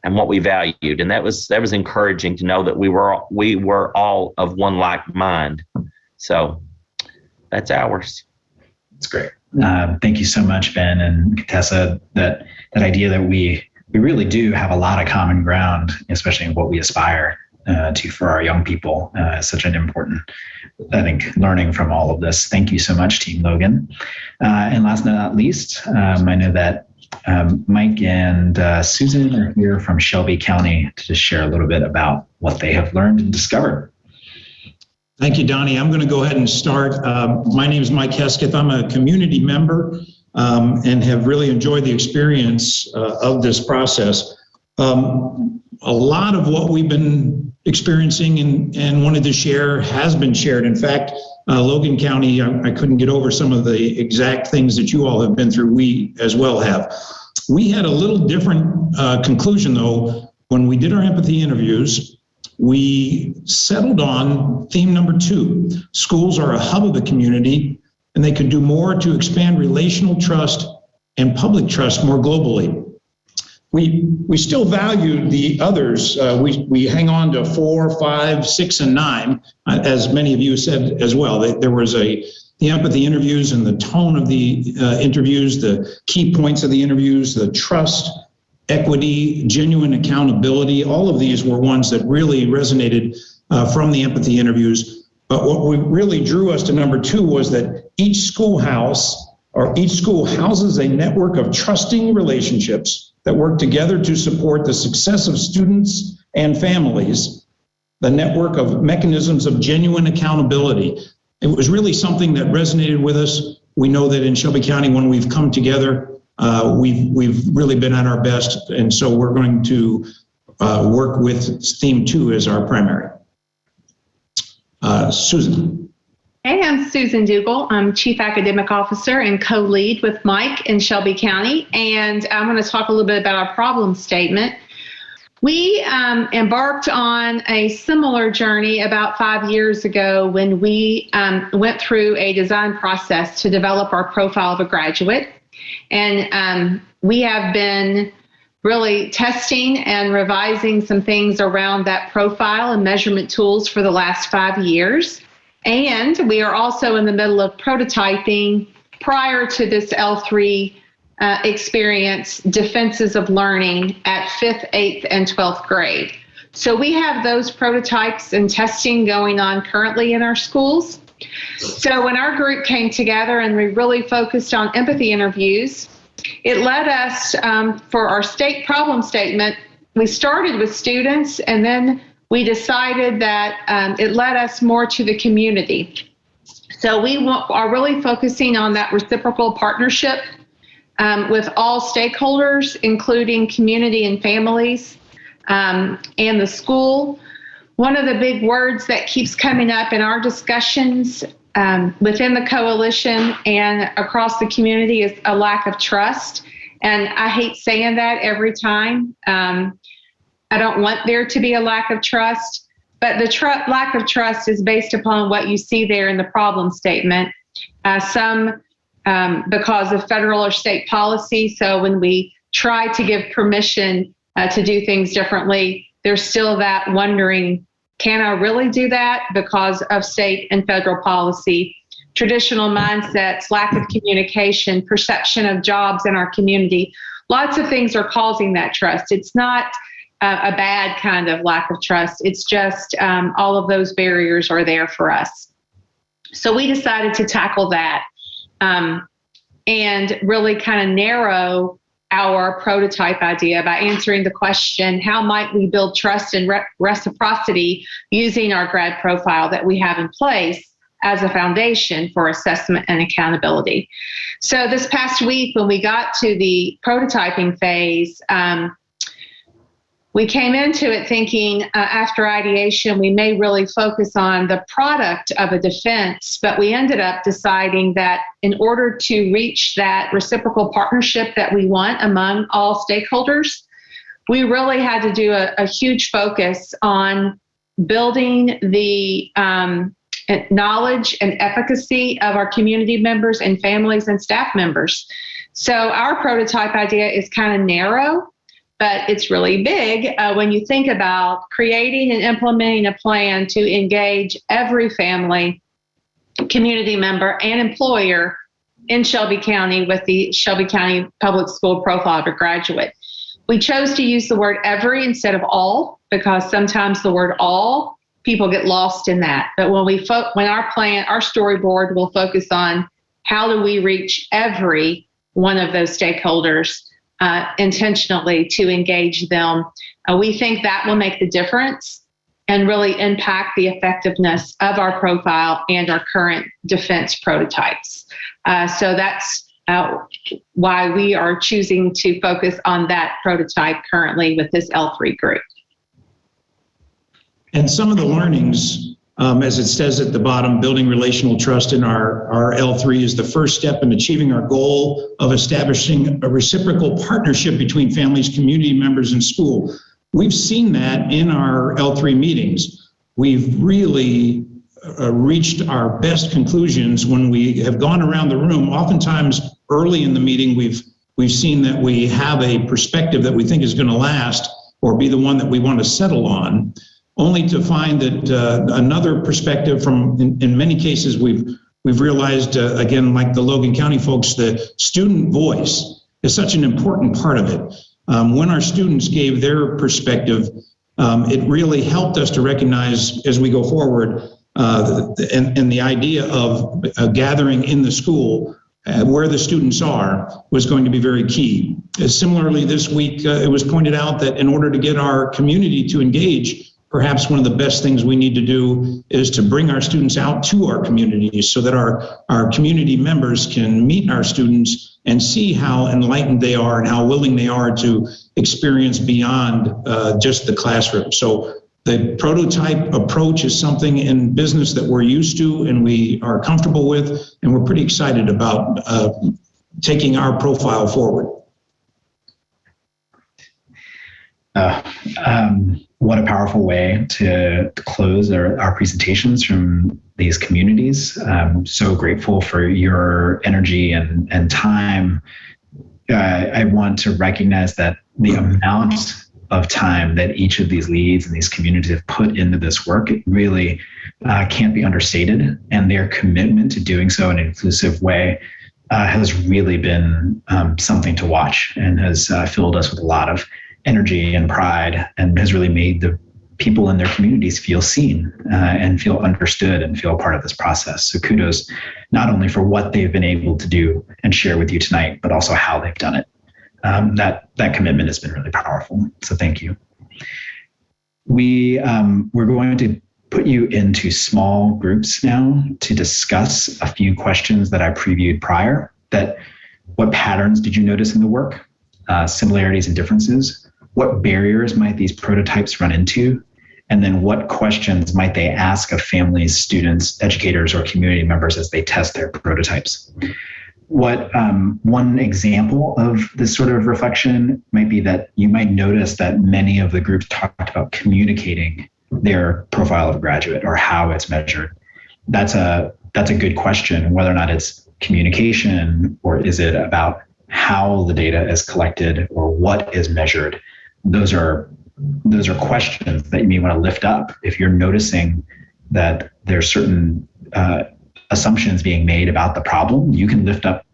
what we valued, and that was encouraging to know that we were all of one like mind. So that's ours. That's great. Thank you so much, Ben and Tessa. That idea that we really do have a lot of common ground, especially in what we aspire to for our young people, is such an important, I think, learning from all of this. Thank you so much, Team Logan. And last but not least, I know that Mike and Susan are here from Shelby County to just share a little bit about what they have learned and discovered. Thank you, Donnie. I'm going to go ahead and start. My name is Mike Hesketh. I'm a community member and have really enjoyed the experience of this process. A lot of what we've been experiencing and wanted to share has been shared. In fact, Logan County, I couldn't get over some of the exact things that you all have been through. We as well have. We had a little different conclusion, though, when we did our empathy interviews. We settled on theme number 2. Schools are a hub of the community, and they could do more to expand relational trust and public trust more globally. We still value the others. We hang on to 4, 5, 6, and 9, as many of you said as well. There was the empathy interviews and the tone of the interviews, the key points of the interviews, the trust, equity, genuine accountability. All of these were ones that really resonated from the empathy interviews. But what really drew us to number 2 was that each school houses a network of trusting relationships that work together to support the success of students and families, the network of mechanisms of genuine accountability. It was really something that resonated with us. We know that in Shelby County, when we've come together, we've really been at our best, and so we're going to work with theme 2 as our primary. Susan. Hey, I'm Susan Dougal. I'm Chief Academic Officer and co-lead with Mike in Shelby County, and I'm going to talk a little bit about our problem statement. We embarked on a similar journey about 5 years ago when we went through a design process to develop our profile of a graduate, and we have been really testing and revising some things around that profile and measurement tools for the last 5 years. And we are also in the middle of prototyping, prior to this L3 experience, defenses of learning at 5th, 8th, and 12th grade. So we have those prototypes and testing going on currently in our schools. So when our group came together and we really focused on empathy interviews, it led us for our state problem statement. We started with students, and then we decided that it led us more to the community. So we are really focusing on that reciprocal partnership with all stakeholders, including community and families and the school. One of the big words that keeps coming up in our discussions within the coalition and across the community is a lack of trust. And I hate saying that every time. I don't want there to be a lack of trust, but the lack of trust is based upon what you see there in the problem statement. Some because of federal or state policy. So when we try to give permission to do things differently, there's still that wondering, can I really do that because of state and federal policy? Traditional mindsets, lack of communication, perception of jobs in our community. Lots of things are causing that trust. It's not a bad kind of lack of trust. It's just all of those barriers are there for us. So we decided to tackle that and really kind of narrow our prototype idea by answering the question, how might we build trust and reciprocity using our grad profile that we have in place as a foundation for assessment and accountability? So this past week, when we got to the prototyping phase, we came into it thinking after ideation, we may really focus on the product of a defense, but we ended up deciding that in order to reach that reciprocal partnership that we want among all stakeholders, we really had to do a huge focus on building the knowledge and efficacy of our community members and families and staff members. So our prototype idea is kind of narrow, but it's really big when you think about creating and implementing a plan to engage every family, community member, and employer in Shelby County with the Shelby County Public School Profile of a Graduate. We chose to use the word every instead of all because sometimes the word all, people get lost in that. But when our plan, our storyboard will focus on how do we reach every one of those stakeholders intentionally to engage them. We think that will make the difference and really impact the effectiveness of our profile and our current defense prototypes. So that's why we are choosing to focus on that prototype currently with this L3 group. And some of the learnings, as it says at the bottom, building relational trust in our L3 is the first step in achieving our goal of establishing a reciprocal partnership between families, community members, and school. We've seen that in our L3 meetings. We've really reached our best conclusions when we have gone around the room. Oftentimes early in the meeting, we've seen that we have a perspective that we think is going to last or be the one that we want to settle on, only to find that another perspective from, in many cases, we've realized, again, like the Logan County folks, the student voice is such an important part of it. When our students gave their perspective, it really helped us to recognize as we go forward, and the idea of gathering in the school where the students are was going to be very key. Similarly, this week, it was pointed out that in order to get our community to engage, perhaps one of the best things we need to do is to bring our students out to our communities so that our community members can meet our students and see how enlightened they are and how willing they are to experience beyond just the classroom. So the prototype approach is something in business that we're used to and we are comfortable with, and we're pretty excited about taking our profile forward. What a powerful way to close our presentations from these communities. I'm so grateful for your energy and time. I want to recognize that the amount of time that each of these leads and these communities have put into this work, it really can't be understated. And their commitment to doing so in an inclusive way has really been something to watch and has filled us with a lot of energy and pride, and has really made the people in their communities feel seen and feel understood and feel part of this process. So kudos not only for what they've been able to do and share with you tonight, but also how they've done it. That commitment has been really powerful. So thank you. We're going to put you into small groups now to discuss a few questions that I previewed prior. That what patterns did you notice in the work? Similarities and differences? What barriers might these prototypes run into? And then what questions might they ask of families, students, educators, or community members as they test their prototypes? What one example of this sort of reflection might be that you might notice that many of the groups talked about communicating their profile of graduate or how it's measured. That's a good question, whether or not it's communication or is it about how the data is collected or what is measured. Those are questions that you may want to lift up if you're noticing that there's certain assumptions being made about the problem. You can lift up,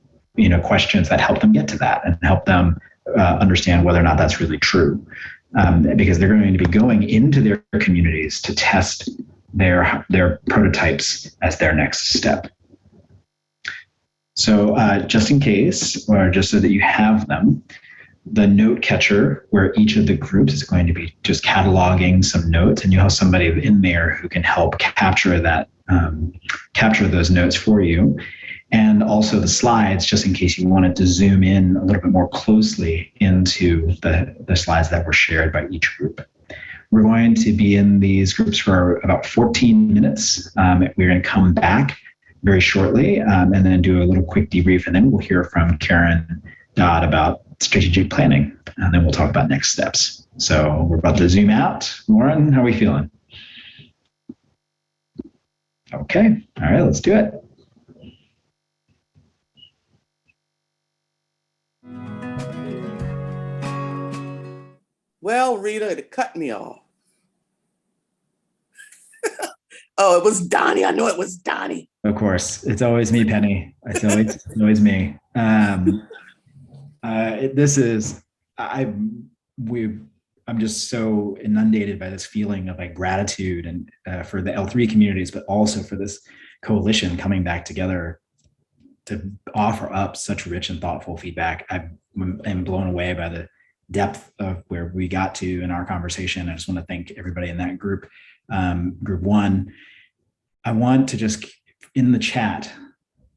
questions that help them get to that and help them understand whether or not that's really true, because they're going to be going into their communities to test their prototypes as their next step. So just in case, or just so that you have them, the note catcher where each of the groups is going to be just cataloging some notes, and you have somebody in there who can help capture those notes for you. And also the slides, just in case you wanted to zoom in a little bit more closely into the slides that were shared by each group. We're going to be in these groups for about 14 minutes. We're going to come back very shortly and then do a little quick debrief, and then we'll hear from Karen Dodd about strategic planning, and then we'll talk about next steps. So we're about to zoom out. Lauren, how are we feeling? Okay, all right, let's do it. Well, Rita, it cut me off. Oh, it was Donnie. I know it was Donnie. Of course, it's always me, Penny. It's always me. I'm just so inundated by this feeling of like gratitude and for the L3 communities, but also for this coalition coming back together to offer up such rich and thoughtful feedback. I'm blown away by the depth of where we got to in our conversation. I just want to thank everybody in that group. Group one, I want to just in the chat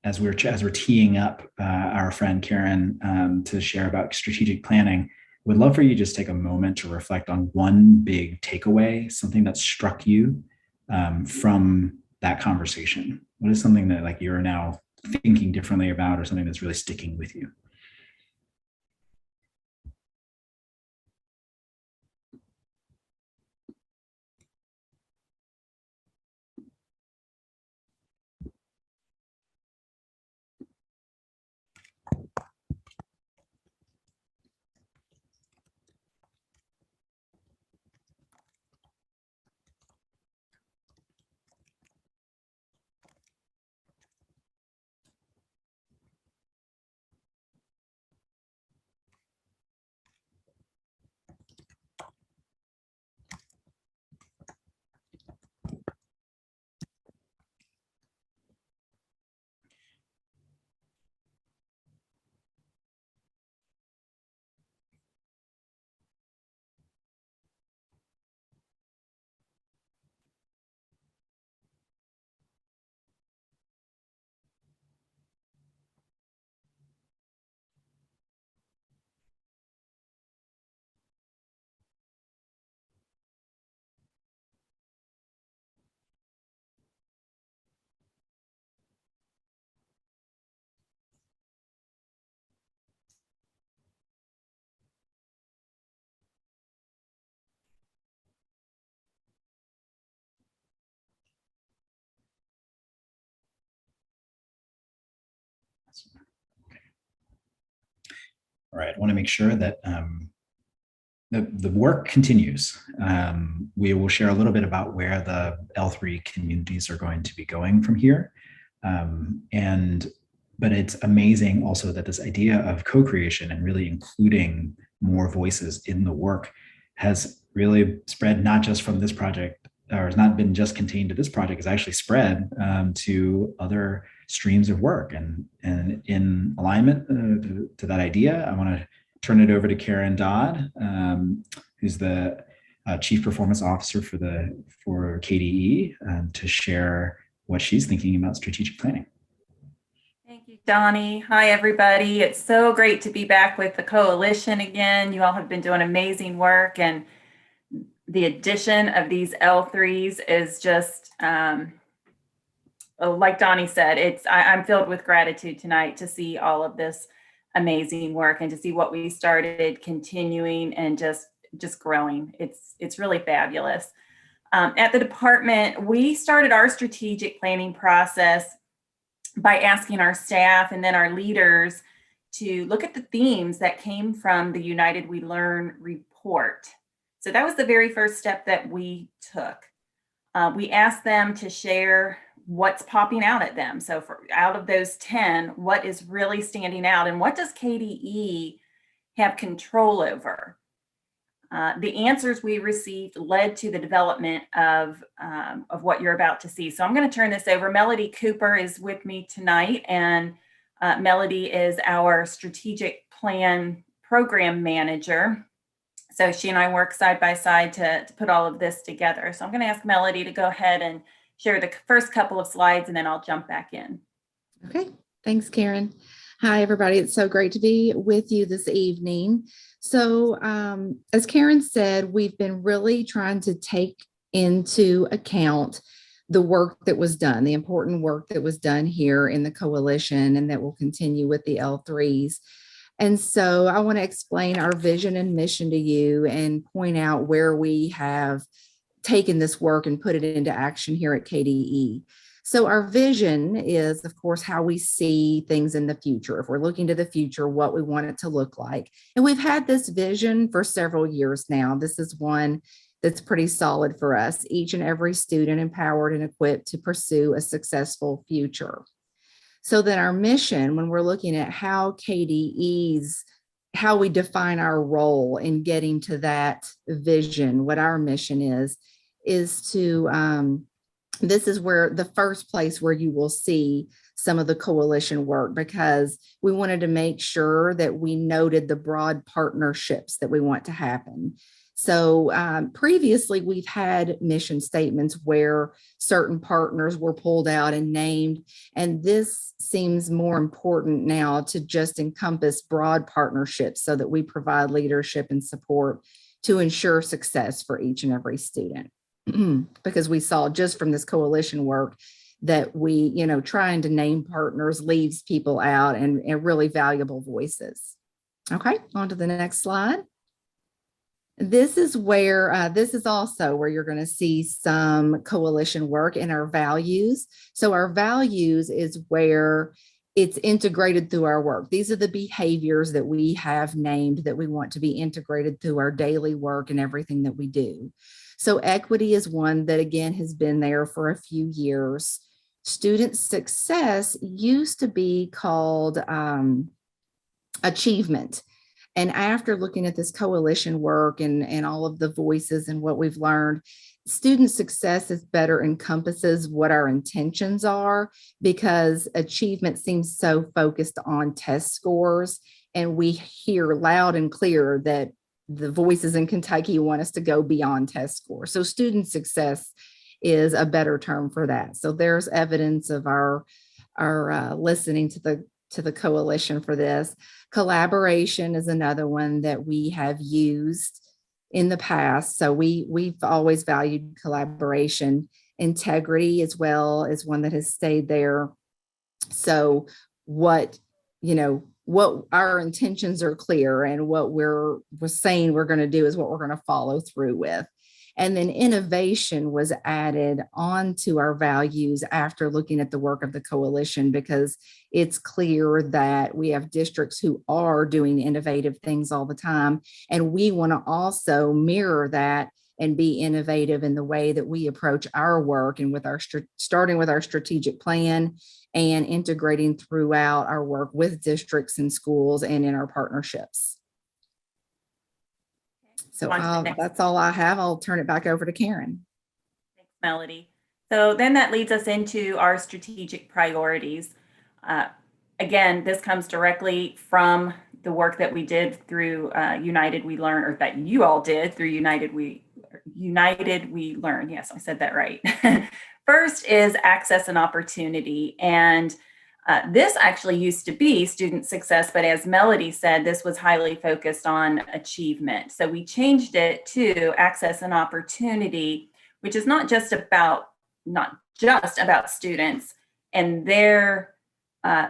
as we're teeing up our friend Karen to share about strategic planning. Would love for you to just take a moment to reflect on one big takeaway, something that struck you from that conversation. What is something that like you're now thinking differently about, or something that's really sticking with you? All right, I want to make sure that the work continues. We will share a little bit about where the L3 communities are going to be going from here. But it's amazing also that this idea of co-creation and really including more voices in the work has really spread not just from this project, or has not been just contained to this project, it's actually spread to other streams of work. And in alignment to that idea, I want to turn it over to Karen Dodd, who's the Chief Performance Officer for KDE, to share what she's thinking about strategic planning. Thank you, Donnie. Hi, everybody. It's so great to be back with the coalition again. You all have been doing amazing work, and the addition of these L3s is just, like Donnie said, I'm filled with gratitude tonight to see all of this amazing work and to see what we started continuing and just growing. It's really fabulous. At the department, we started our strategic planning process by asking our staff and then our leaders to look at the themes that came from the United We Learn report. So that was the very first step that we took. We asked them to share what's popping out at them. So out of those 10, what is really standing out and what does KDE have control over? The answers we received led to the development of what you're about to see. So I'm going to turn this over. Melody Cooper is with me tonight, and Melody is our strategic plan program manager. So she and I work side by side to put all of this together. So I'm going to ask Melody to go ahead and share the first couple of slides, and then I'll jump back in. Okay, thanks, Karen. Hi, everybody. It's so great to be with you this evening. So as Karen said, we've been really trying to take into account the work that was done, the important work that was done here in the coalition and that will continue with the L3s. And so I want to explain our vision and mission to you and point out where we have taken this work and put it into action here at KDE. So our vision is, of course, how we see things in the future. If we're looking to the future, what we want it to look like. And we've had this vision for several years now. This is one that's pretty solid for us. Each and every student empowered and equipped to pursue a successful future. So then our mission, when we're looking at how we define our role in getting to that vision, what our mission is to, this is where the first place where you will see some of the coalition work, because we wanted to make sure that we noted the broad partnerships that we want to happen. So previously we've had mission statements where certain partners were pulled out and named, and this seems more important now to just encompass broad partnerships so that we provide leadership and support to ensure success for each and every student. Because we saw just from this coalition work that trying to name partners leaves people out and really valuable voices. Okay, on to the next slide. This is where, this is also where you're going to see some coalition work in our values. So our values is where it's integrated through our work. These are the behaviors that we have named that we want to be integrated through our daily work and everything that we do. So equity is one that, again, has been there for a few years. Student success used to be called achievement. And after looking at this coalition work and all of the voices and what we've learned, student success is better encompasses what our intentions are, because achievement seems so focused on test scores. And we hear loud and clear that the voices in Kentucky want us to go beyond test score. So student success is a better term for that. So there's evidence of our listening to the coalition for this. Collaboration is another one that we have used in the past. So we've always valued collaboration. Integrity as well is one that has stayed there. So what our intentions are clear, and what we're saying we're going to do is what we're going to follow through with. And then innovation was added onto our values after looking at the work of the coalition, because it's clear that we have districts who are doing innovative things all the time. And we want to also mirror that and be innovative in the way that we approach our work, and with our starting with our strategic plan and integrating throughout our work with districts and schools and in our partnerships. So that's all I have. I'll turn it back over to Karen. Thanks, Melody. So then that leads us into our strategic priorities. Again, this comes directly from the work that we did through United We Learn, or that you all did through United We united, we learn. Yes, I said that right. First is access and opportunity. And this actually used to be student success, but as Melody said, this was highly focused on achievement. So we changed it to access and opportunity, which is not just about students and their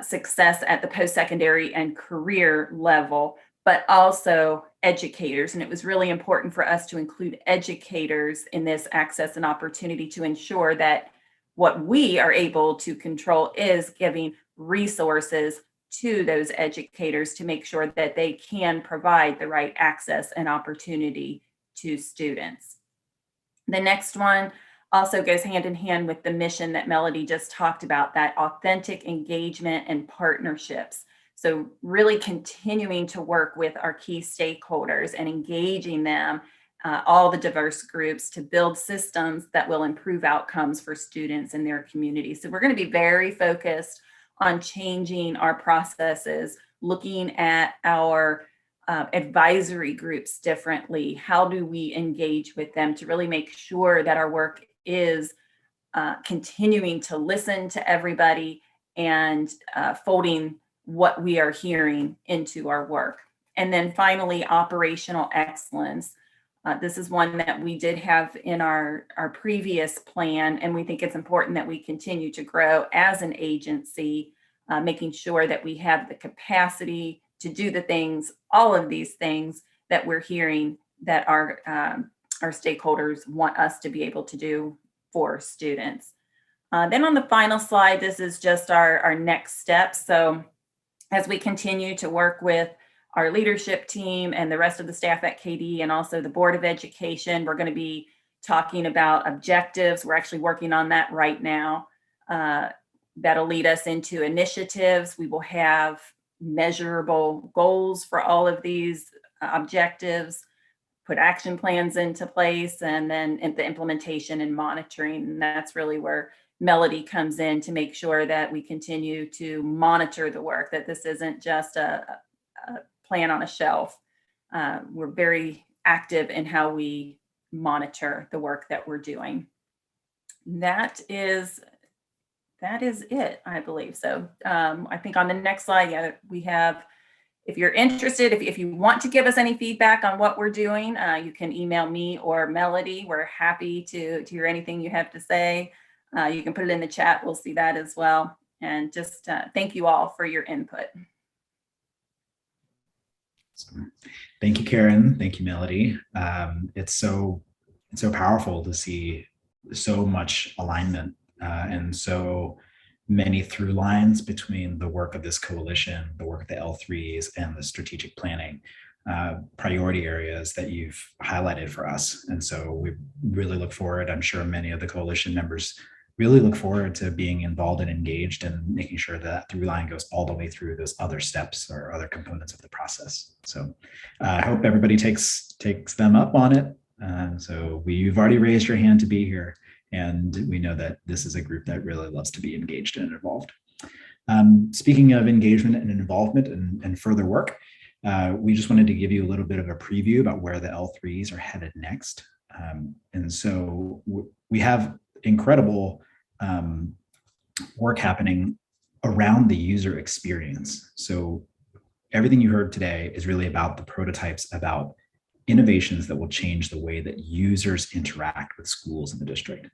success at the post-secondary and career level, but also educators. And it was really important for us to include educators in this access and opportunity to ensure that what we are able to control is giving resources to those educators to make sure that they can provide the right access and opportunity to students. The next one also goes hand in hand with the mission that Melody just talked about, that authentic engagement and partnerships. So really continuing to work with our key stakeholders and engaging them, all the diverse groups, to build systems that will improve outcomes for students in their community. So we're going to be very focused on changing our processes, looking at our advisory groups differently. How do we engage with them to really make sure that our work is continuing to listen to everybody and folding what we are hearing into our work. And then finally, operational excellence. This is one that we did have in our previous plan, and we think it's important that we continue to grow as an agency, making sure that we have the capacity to do the things, all of these things that we're hearing that our stakeholders want us to be able to do for students. Then on the final slide, this is just our next steps. So as we continue to work with our leadership team and the rest of the staff at KD and also the Board of Education, we're going to be talking about objectives. We're actually working on that right now. That'll lead us into initiatives. We will have measurable goals for all of these objectives, put action plans into place, and then the implementation and monitoring. And that's really where Melody comes in to make sure that we continue to monitor the work, that this isn't just a plan on a shelf. We're very active in how we monitor the work that we're doing. That is it, I believe. So I think on the next slide, yeah, we have, if you're interested, if you want to give us any feedback on what we're doing, you can email me or Melody. We're happy to hear anything you have to say. You can put it in the chat. We'll see that as well. And just thank you all for your input. Thank you, Karen. Thank you, Melody. It's so powerful to see so much alignment and so many through lines between the work of this coalition, the work of the L3s, and the strategic planning priority areas that you've highlighted for us. And so we really look forward, I'm sure many of the coalition members really look forward to being involved and engaged and making sure that through line goes all the way through those other steps or other components of the process. So I hope everybody takes them up on it. So you've already raised your hand to be here, and we know that this is a group that really loves to be engaged and involved. Speaking of engagement and involvement and further work, we just wanted to give you a little bit of a preview about where the L3s are headed next. And so we have incredible work happening around the user experience. So everything you heard today is really about the prototypes, about innovations that will change the way that users interact with schools in the district.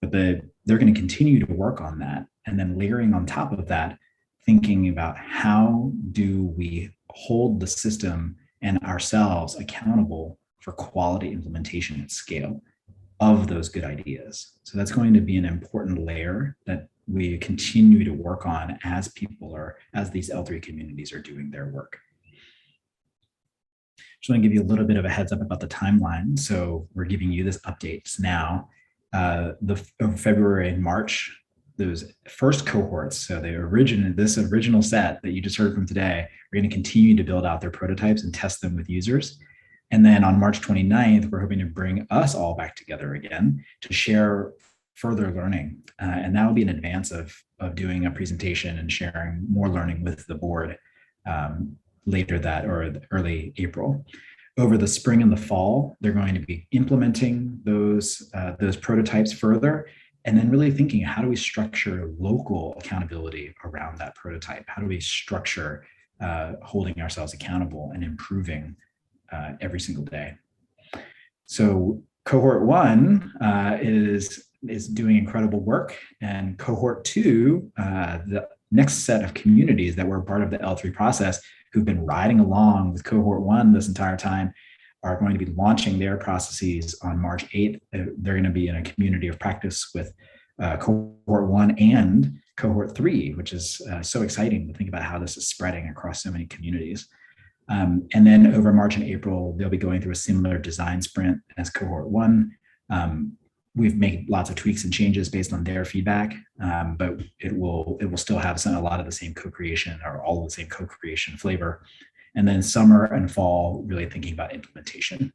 But they're going to continue to work on that, and then layering on top of that, thinking about how do we hold the system and ourselves accountable for quality implementation at scale of those good ideas. So that's going to be an important layer that we continue to work on as these L3 communities are doing their work. Just want to give you a little bit of a heads up about the timeline. So we're giving you this updates now. February and March, those first cohorts, so this original set that you just heard from today, we're going to continue to build out their prototypes and test them with users. And then on March 29th, we're hoping to bring us all back together again to share further learning. And that will be in advance of doing a presentation and sharing more learning with the board later that or early April. over the spring and the fall, they're going to be implementing those prototypes further, and then really thinking, how do we structure local accountability around that prototype? How do we structure holding ourselves accountable and improving every single day? So cohort 1 is doing incredible work, and cohort 2, the next set of communities that were part of the L3 process, who've been riding along with cohort 1 this entire time, are going to be launching their processes on March 8th. They're going to be in a community of practice with cohort 1 and cohort 3, which is so exciting to think about how this is spreading across so many communities. And then over March and April, they'll be going through a similar design sprint as cohort 1. We've made lots of tweaks and changes based on their feedback, but it will still have a lot of the same co-creation, or all of the same co-creation flavor. And then summer and fall, really thinking about implementation.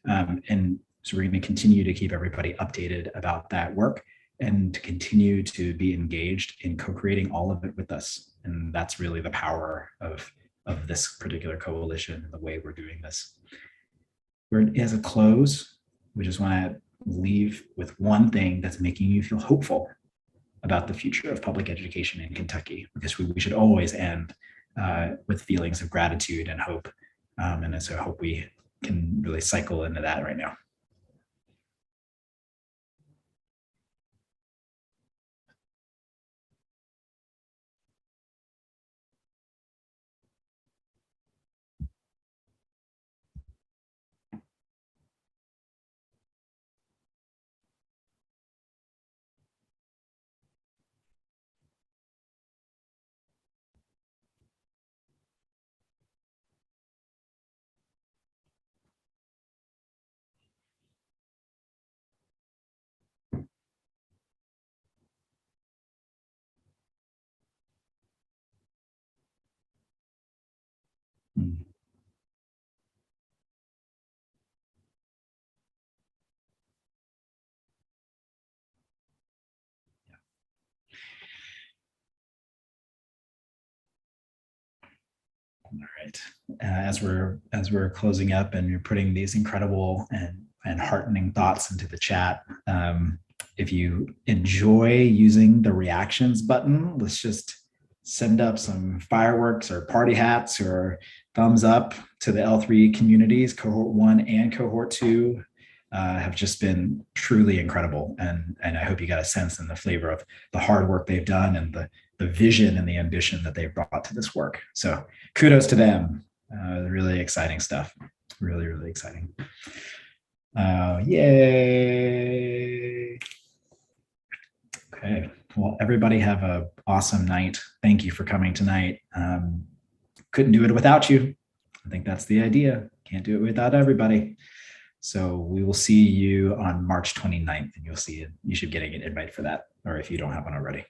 And so we're going to continue to keep everybody updated about that work, and to continue to be engaged in co-creating all of it with us. And that's really the power of this particular coalition, the way we're doing this. As a close, we just want to leave with one thing that's making you feel hopeful about the future of public education in Kentucky, because we should always end with feelings of gratitude and hope. And so I hope we can really cycle into that right now. All right. As we're closing up and you're putting these incredible and heartening thoughts into the chat, if you enjoy using the reactions button, let's just send up some fireworks or party hats or thumbs up to the L3 communities. Cohort 1 and cohort 2 have just been truly incredible, and I hope you got a sense and the flavor of the hard work they've done and the vision and the ambition that they've brought to this work. So kudos to them. Really exciting stuff. Really, really exciting. Yay. Okay. Well, everybody have an awesome night. Thank you for coming tonight. Couldn't do it without you. I think that's the idea. Can't do it without everybody. So we will see you on March 29th, and you'll see it. You should get an invite for that, or if you don't have one already.